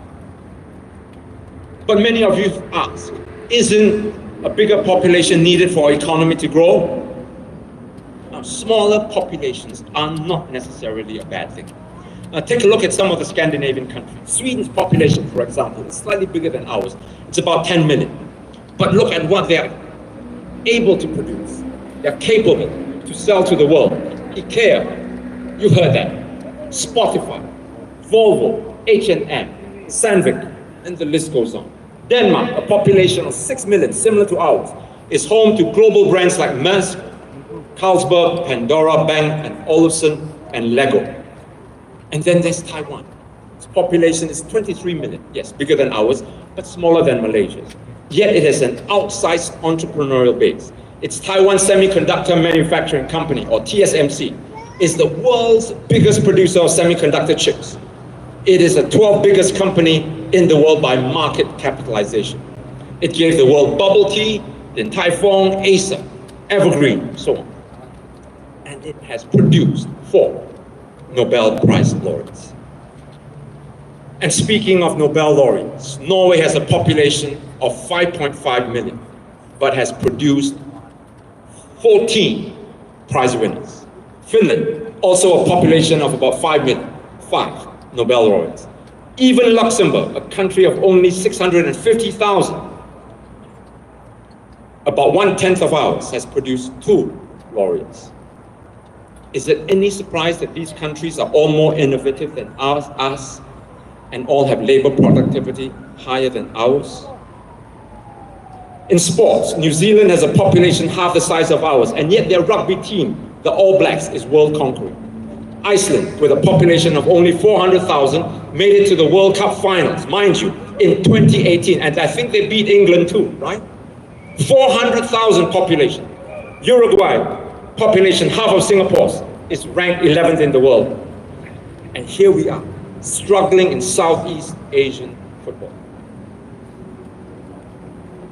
But many of you ask, isn't a bigger population needed for our economy to grow? Now, smaller populations are not necessarily a bad thing. Now, take a look at some of the Scandinavian countries. Sweden's population, for example, is slightly bigger than ours. It's about 10 million. But look at what they're able to produce. They're capable to sell to the world. IKEA, you heard that. Spotify, Volvo, H&M, Sandvik, and the list goes on. Denmark, a population of 6 million, similar to ours, is home to global brands like Maersk, Carlsberg, Pandora, Bang & Olufsen, and Lego. And then there's Taiwan. Its population is 23 million. Yes, bigger than ours, but smaller than Malaysia's. Yet it has an outsized entrepreneurial base. Its Taiwan Semiconductor Manufacturing Company, or TSMC, is the world's biggest producer of semiconductor chips. It is the 12th biggest company in the world by market capitalization. It gave the world bubble tea, then Typhoon, Acer, Evergreen, so on. And it has produced 4 Nobel Prize laureates. And speaking of Nobel laureates, Norway has a population of 5.5 million, but has produced 14 prize winners. Finland, also a population of about 5 million, 5 Nobel laureates. Even Luxembourg, a country of only 650,000, about 1/10 of ours, has produced 2 laureates. Is it any surprise that these countries are all more innovative than us and all have labor productivity higher than ours? In sports, New Zealand has a population half the size of ours, and yet their rugby team, the All Blacks, is world conquering. Iceland, with a population of only 400,000, made it to the World Cup finals, mind you, in 2018, and I think they beat England too, right? 400,000 population. Uruguay, population half of Singapore's, is ranked 11th in the world. And here we are, struggling in Southeast Asian football.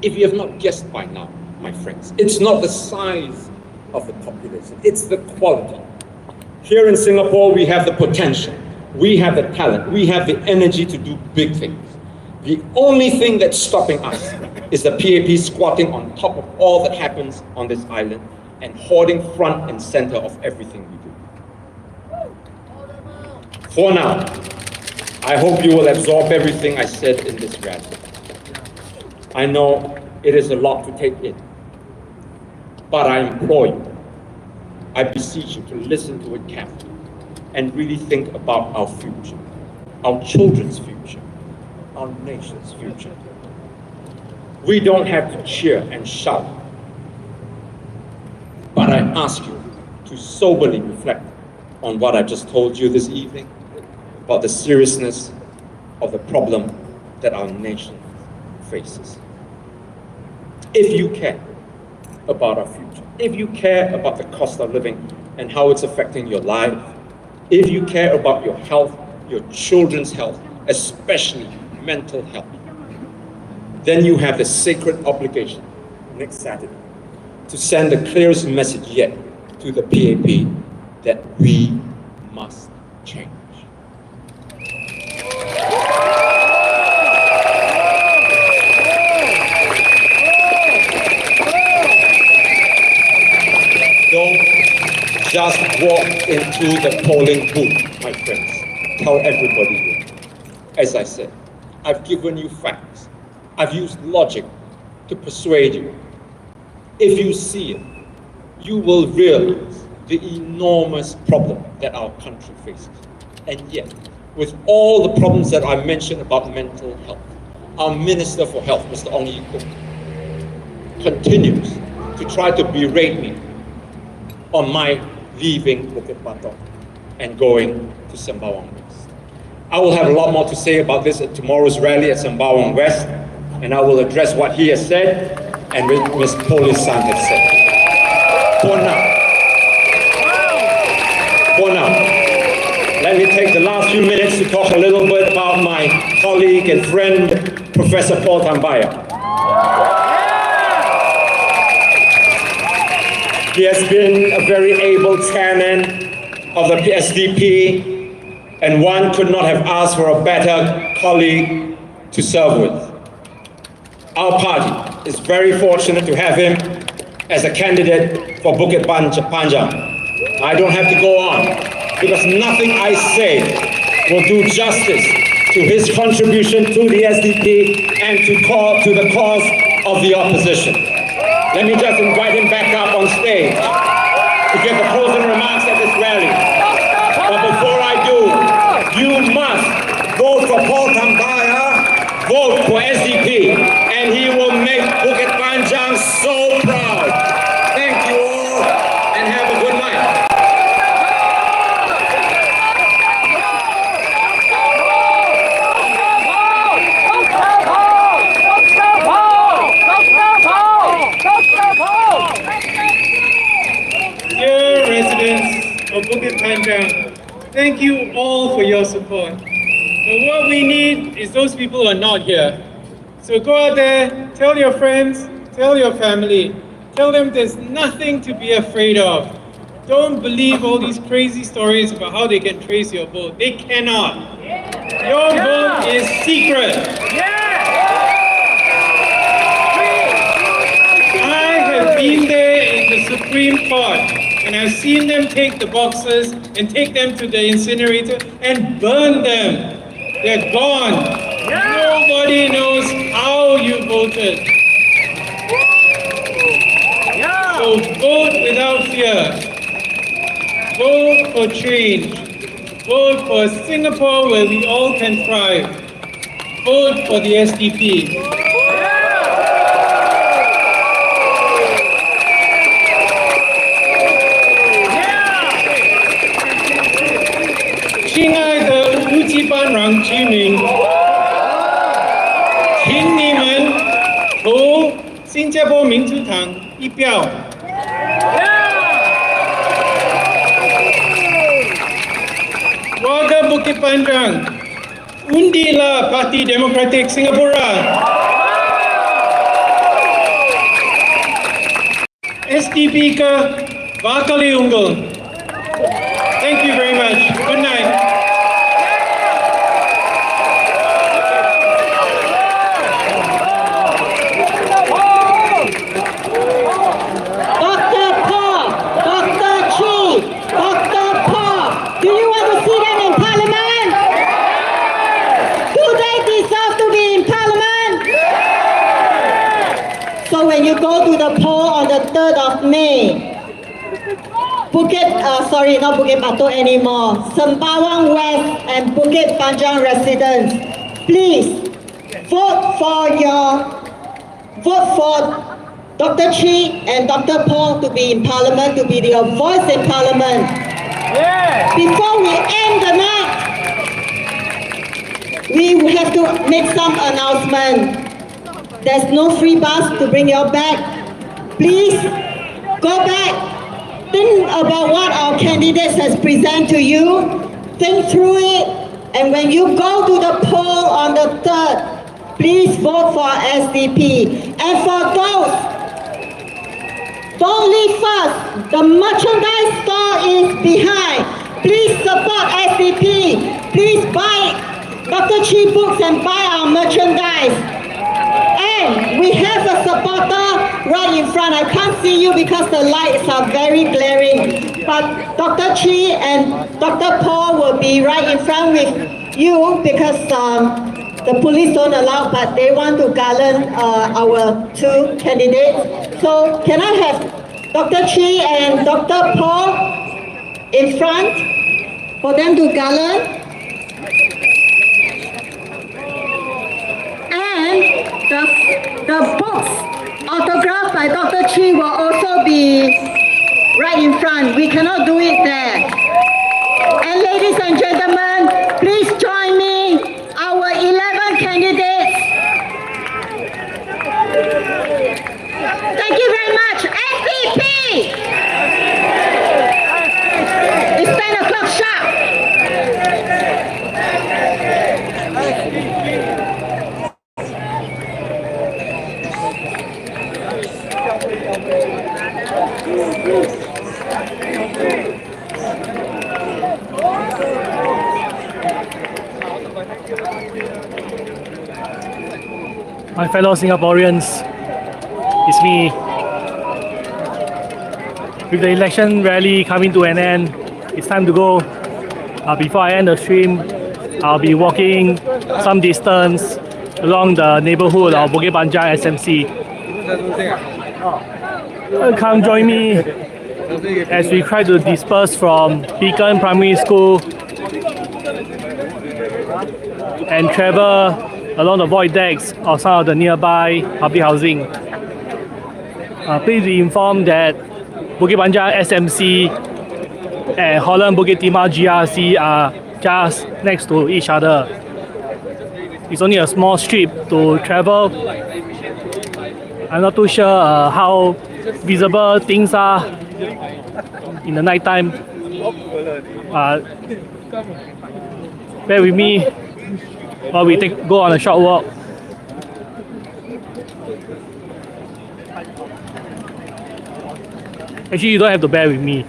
If you have not guessed by now, my friends, it's not the size of the population, it's the quality. Here in Singapore, we have the potential, we have the talent, we have the energy to do big things. The only thing that's stopping us is the PAP squatting on top of all that happens on this island and hoarding front and center of everything we do. For now, I hope you will absorb everything I said in this rally. I know it is a lot to take in, but I implore you, I beseech you to listen to it carefully and really think about our future, our children's future, our nation's future. We don't have to cheer and shout, but I ask you to soberly reflect on what I just told you this evening about the seriousness of the problem that our nation faces. If you care about our future, if you care about the cost of living and how it's affecting your life, if you care about your health, your children's health, especially mental health, then you have the sacred obligation next Saturday to send the clearest message yet to the PAP that we must change. Don't just walk into the polling booth, my friends. Tell everybody you. As I said, I've given you facts. I've used logic to persuade you. If you see it, you will realize the enormous problem that our country faces. And yet, with all the problems that I mentioned about mental health, our Minister for Health, Mr. Ong Ye Kung, continues to try to berate me on my leaving Bukit Batok and going to Sembawang West. I will have a lot more to say about this at tomorrow's rally at Sembawang West, and I will address what he has said and what Ms. Poli's son has said. For now, let me take the last few minutes to talk a little bit about my colleague and friend, Professor Paul Tambaya. He has been a very able chairman of the SDP, and one could not have asked for a better colleague to serve with. Our party is very fortunate to have him as a candidate for Bukit Panjang. I don't have to go on, because nothing I say will do justice to his contribution to the SDP and to the cause of the opposition. Let me just invite him back up on stage to give the closing remarks at this rally. But before I do, you must vote for Paul Tambaya, vote for SDP, and he will make Bukit Panjang so proud. Thank you all, and have Panjang. Thank you all for your support. But what we need is those people who are not here. So go out there, tell your friends, tell your family, tell them there's nothing to be afraid of. Don't believe all these crazy stories about how they can trace your vote. They cannot. Your vote is secret. I have been there in the Supreme Court and I've seen them take the boxes and take them to the incinerator and burn them. They're gone. Nobody knows how you voted. So vote without fear. Vote for change. Vote for a Singapore where we all can thrive. Vote for the SDP. 亲爱的乌鸡班长居民，请你们投新加坡民主党一票。Warga Bukit Panjang, undilah Parti Demokratik Singapura. SDP ke bakal unggul. Thank you very much. Good night. Dr. Paul, Dr. Chi, Dr. Paul, do you want to see them in Parliament? Do they deserve to be in Parliament? So when you go to the poll on the 3rd of May, not Bukit Batok anymore, Sembawang West and Bukit Panjang residents, please vote for Dr. Chi and Dr. Paul to be in Parliament, to be their voice in Parliament. Before we end the night, we have to make some announcement. There's no free bus to bring you back. Please go back. Think about what our candidates has presented to you. Think through it. And when you go to the poll on the 3rd, please vote for SDP. And for those, don't leave first. The merchandise store is behind. Please support SDP. Please buy Dr. Chi books and buy our merchandise. And we have a supporter right in front. I can't see you because the lights are very glaring. But Dr. Chi and Dr. Paul will be right in front with you because the police don't allow, but they want to garland our two candidates. So can I have Dr. Chi and Dr. Paul in front for them to garland? And the books autographed by Dr. Chi will also be right in front. We cannot do it there. And ladies and gentlemen, please join me, our 11 candidates. Thank you very much. SDP! It's 10 o'clock sharp. My fellow Singaporeans, it's me. With the election rally coming to an end, it's time to go. Before I end the stream, I'll be walking some distance along the neighborhood of Bukit Panjang SMC. Come join me as we try to disperse from Beacon Primary School and travel along the void decks of some of the nearby public housing. Please be informed that Bukit Panjang SMC and Holland Bukit Timah GRC are just next to each other. It's only a small strip to travel. I'm not too sure how visible things are in the night time. bear with me while we go on a short walk. Actually, you don't have to bear with me.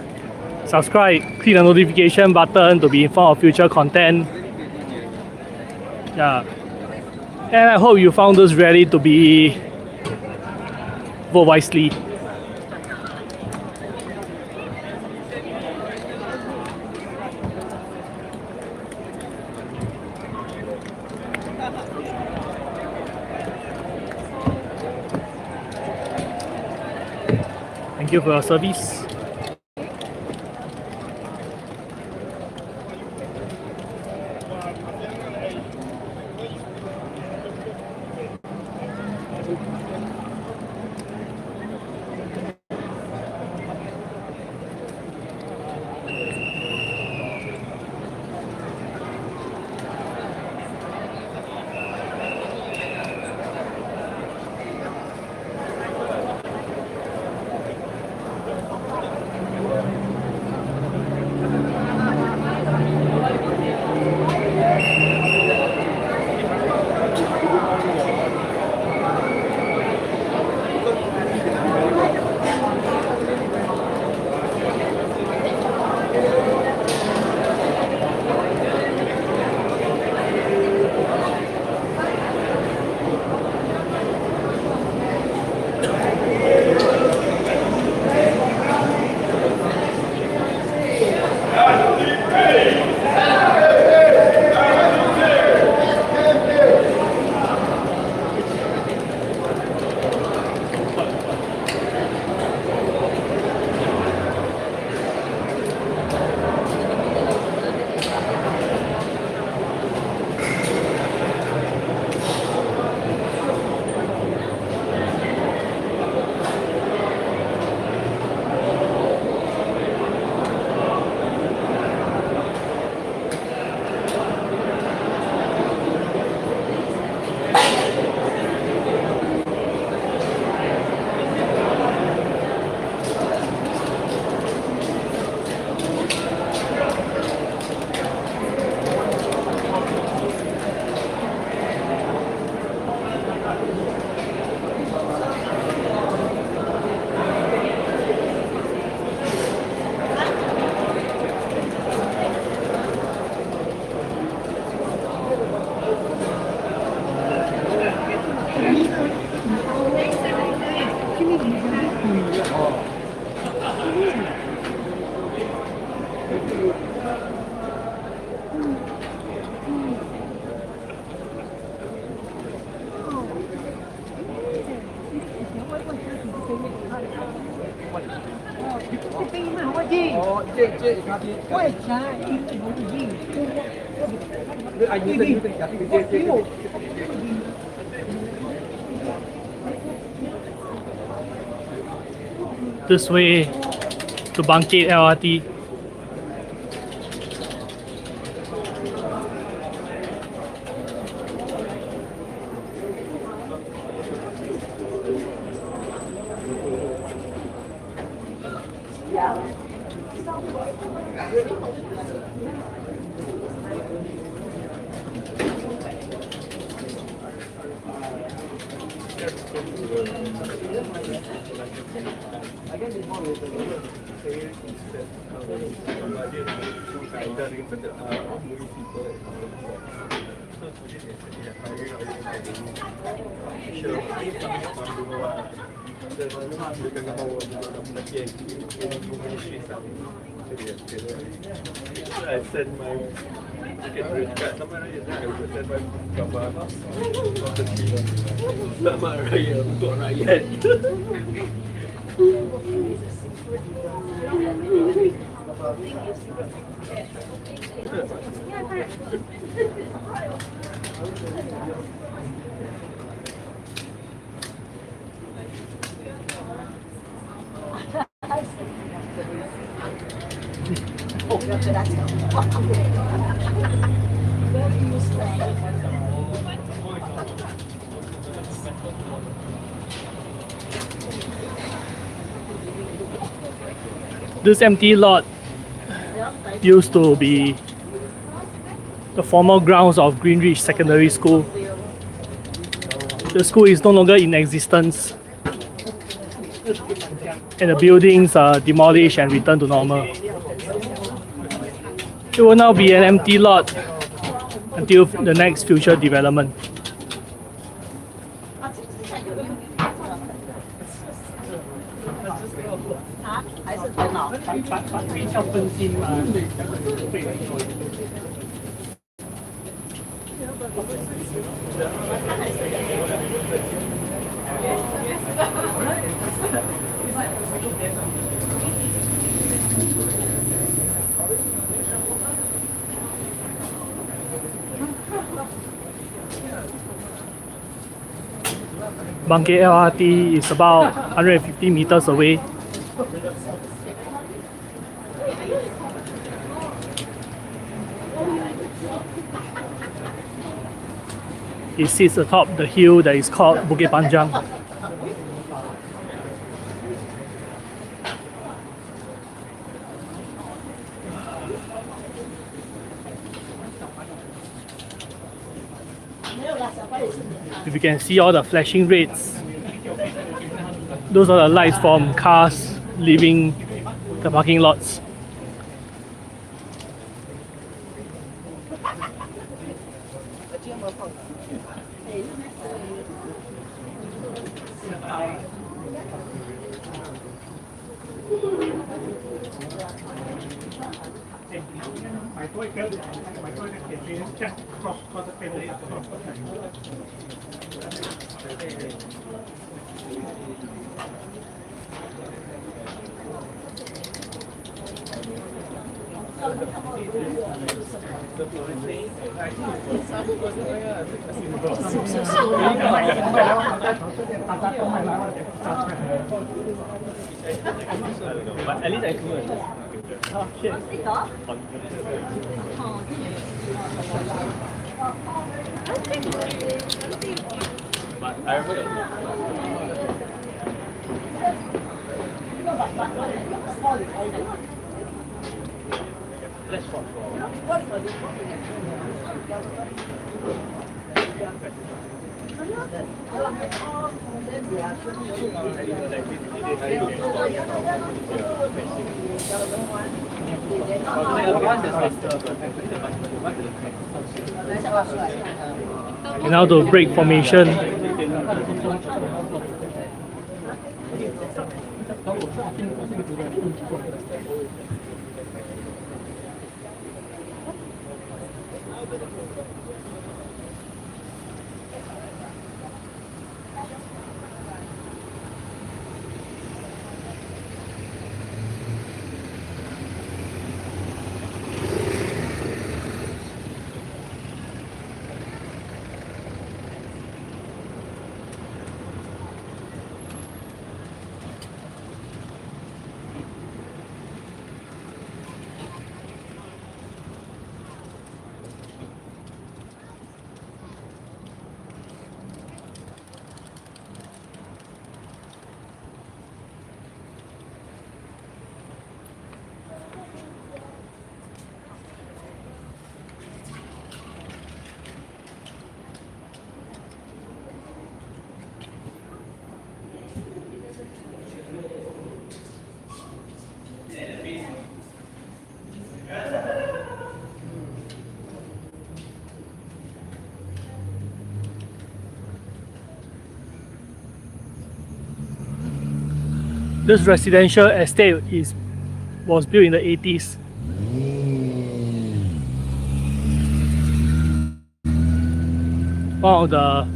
Subscribe, click the notification button to be informed of future content. Yeah. And I hope you found this rally to be vote wisely. Thank you for your service. This way to Bangkit LRT. I send my ticket card Selamat Raya, I will send my gambar of the film. Selamat Raya untuk rakyat. This empty lot used to be the former grounds of Greenridge Secondary School. The school is no longer in existence, and the buildings are demolished and returned to normal. It will now be an empty lot until the next future development. Bangkit LRT is about 150 meters away. It sits atop the hill that is called Bukit Panjang. If you can see all the flashing reds, those are the lights from cars leaving the parking lots. At least I could. Oh, shit. But I and now to break formation. This residential estate was built in the 80s. One of the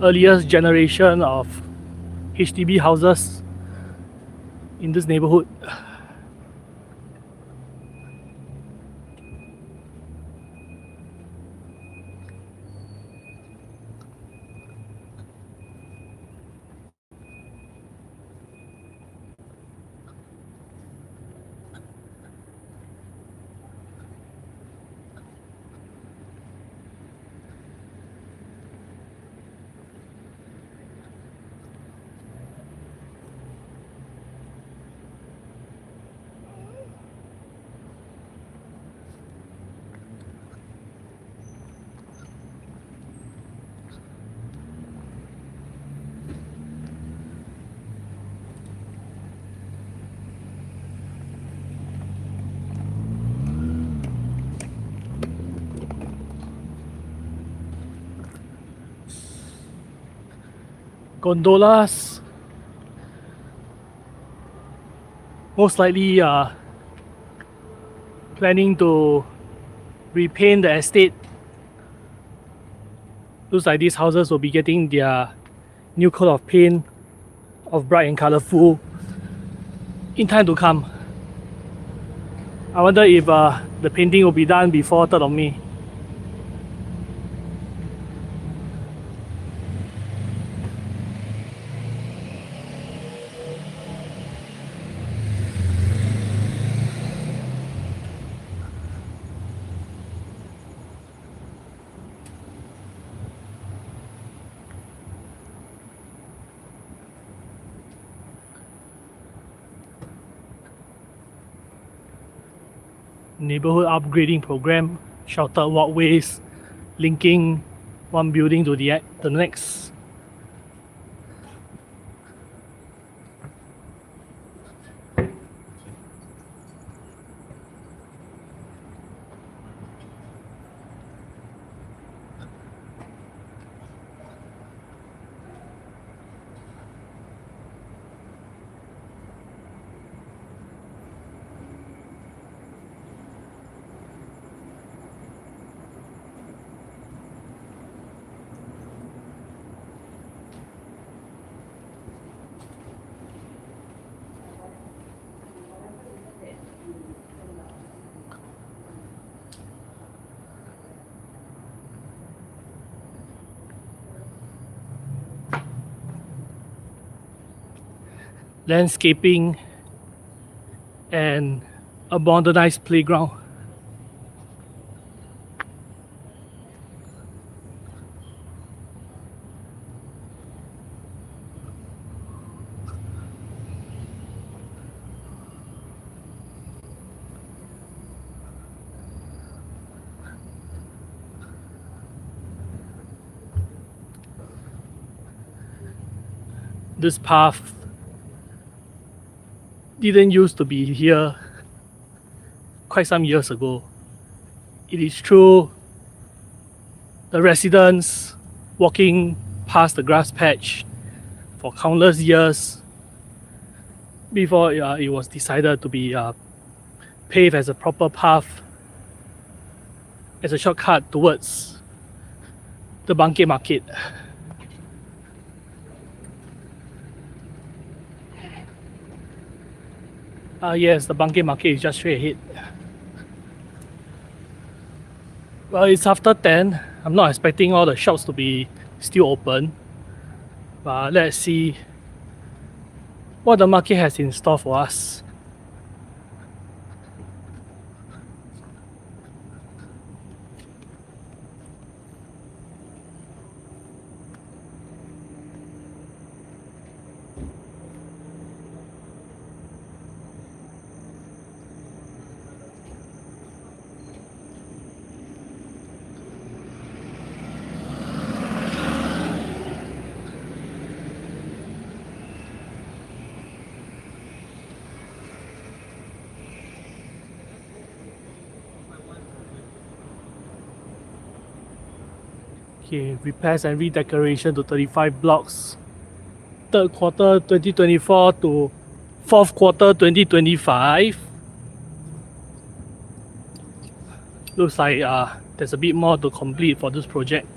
earliest generation of HDB houses in this neighborhood. gondolas. Most likely planning to repaint the estate. Looks like these houses will be getting their new coat of paint of bright and colorful in time to come. I wonder if the painting will be done before 3rd of May. Neighborhood upgrading program, sheltered walkways linking one building to the next. Landscaping and a modernized playground. This path didn't used to be here quite some years ago. It is true the residents walking past the grass patch for countless years before it was decided to be paved as a proper path, as a shortcut towards the Bangkit market. Yes, the Bangkit market is just straight ahead. Well, it's after 10. I'm not expecting all the shops to be still open. But let's see what the market has in store for us. Okay, repairs and redecoration to 35 blocks. 3rd quarter 2024 to 4th quarter 2025. Looks like there's a bit more to complete for this project.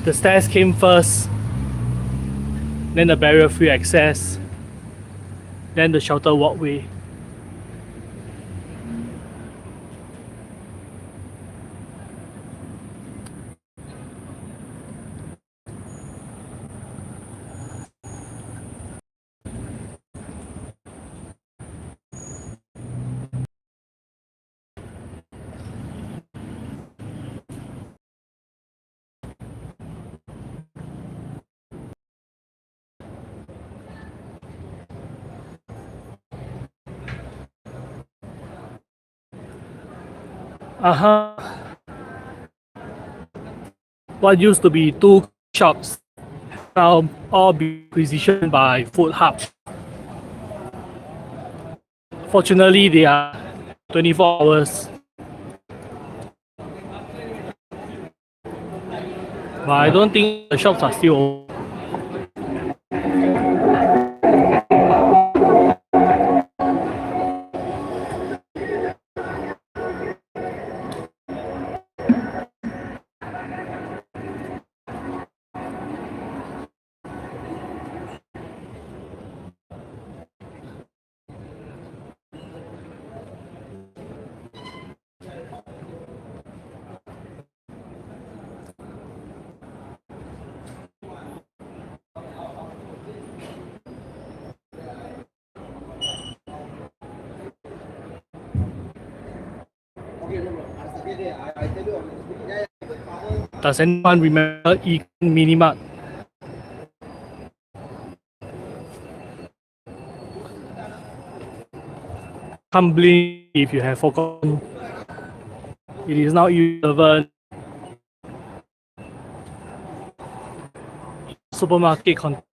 The stairs came first, then the barrier-free access, then the shelter walkway. What used to be two shops now all be acquisitioned by food hubs. Fortunately, they are 24 hours. But I don't think the shops are still open. Does anyone remember Econ Minimart? Can't blame if you have forgotten. It is now irrelevant. Supermarket context.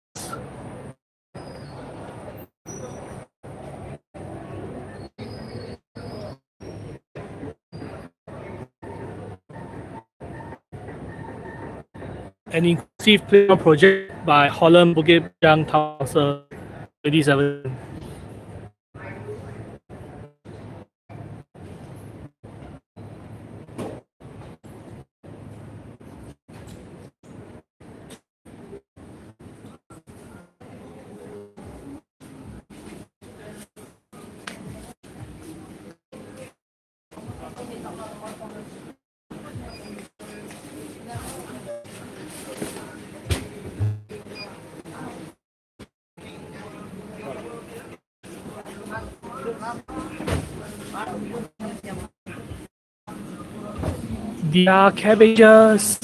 An inclusive playground project by Holland Bukit Panjang Town Council 2017. Their cabbages.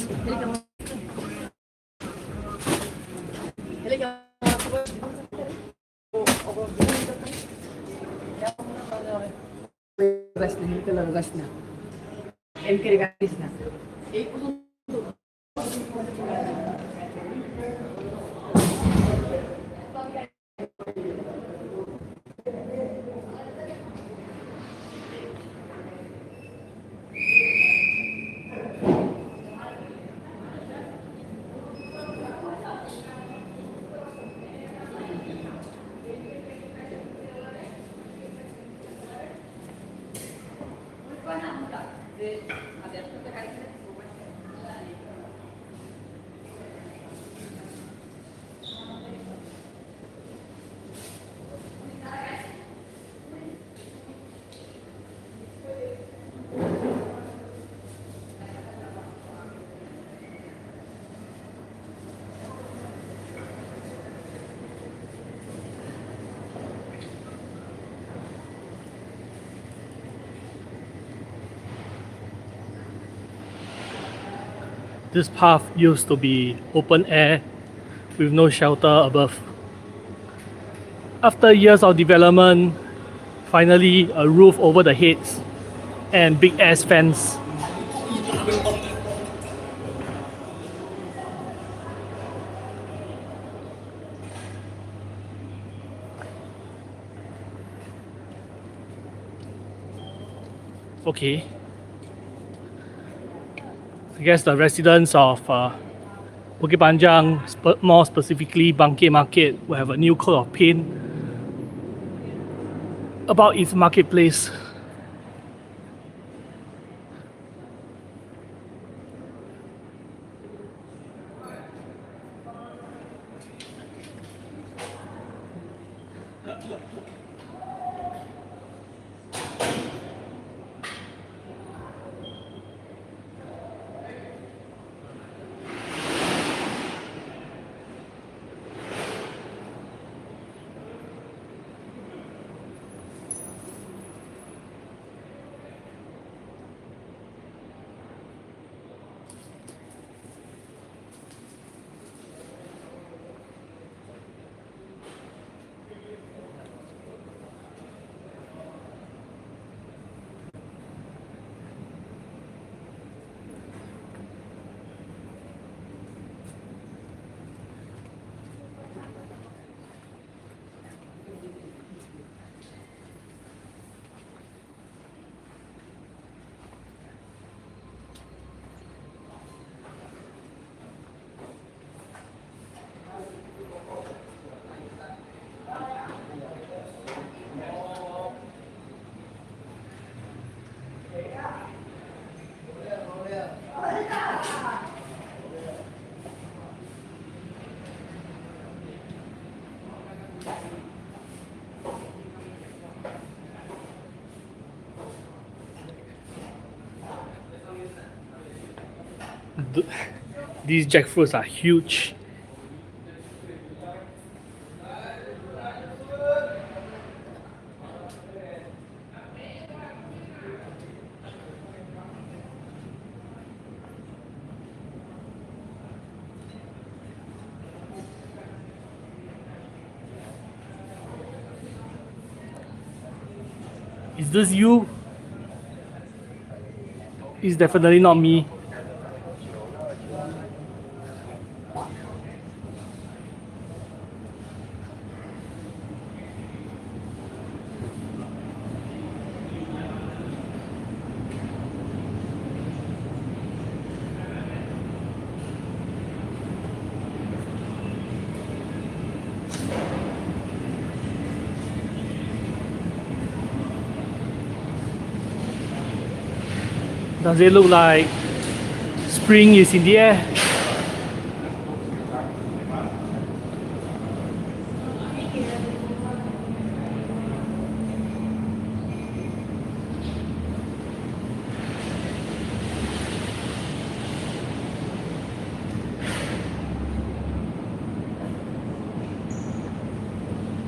This path used to be open air with no shelter above. After years of development, finally a roof over the heads and big ass fence. Okay. I guess the residents of Bukit Panjang, more specifically Bangkit Market, will have a new coat of paint about its marketplace. these jackfruits are huge. Is this you? It's definitely not me. Does it look like spring is in the air?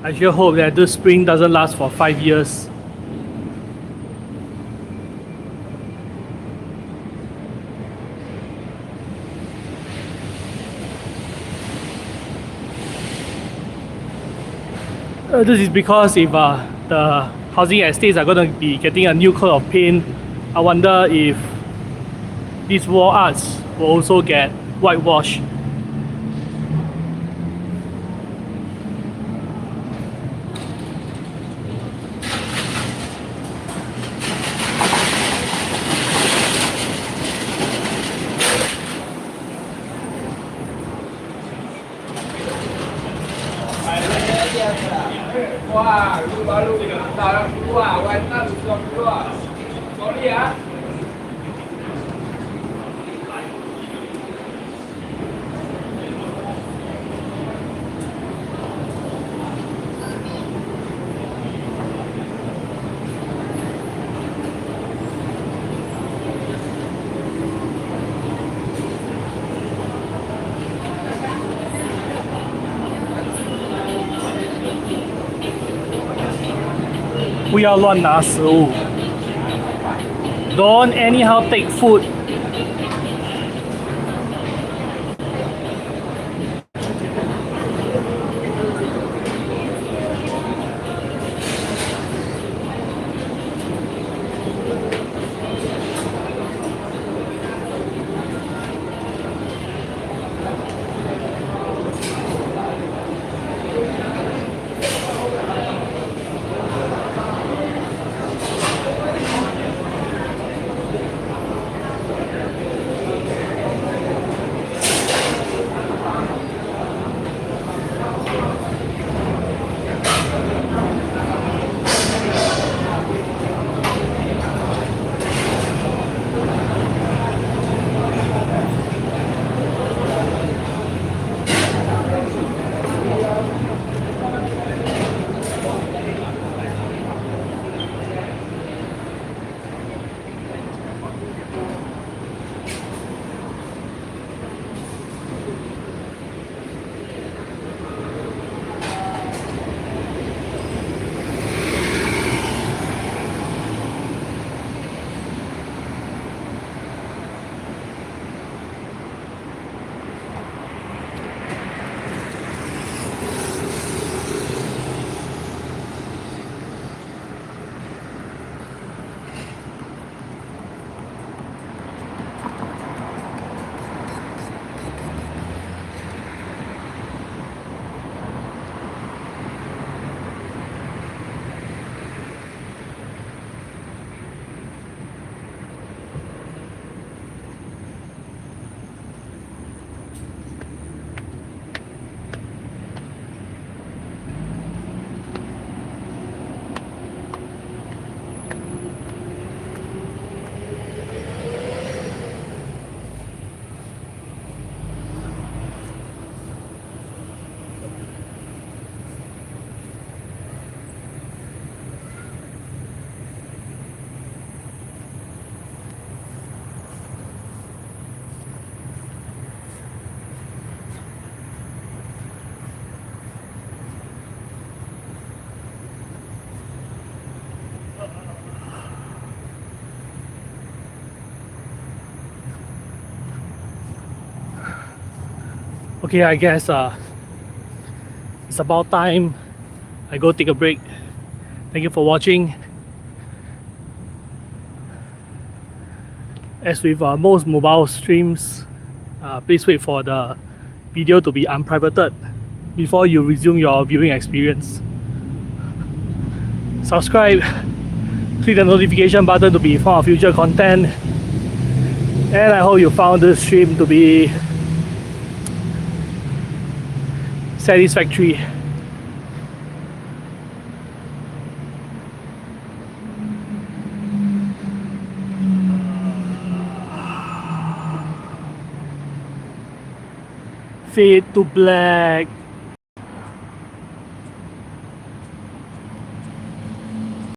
I sure hope that this spring doesn't last for 5 years. This is because if the housing estates are going to be getting a new coat of paint, I wonder if these wall arts will also get whitewashed. Wah, lu baru tak keluar, warna lu sudah keluar. Sorry ya. We are 乱拿食物. Don't anyhow take food. Okay, I guess it's about time I go take a break. Thank you for watching. As with most mobile streams, please wait for the video to be unprivated before you resume your viewing experience. Subscribe, click the notification button to be informed of future content, and I hope you found this stream to be satisfactory. Fade to black.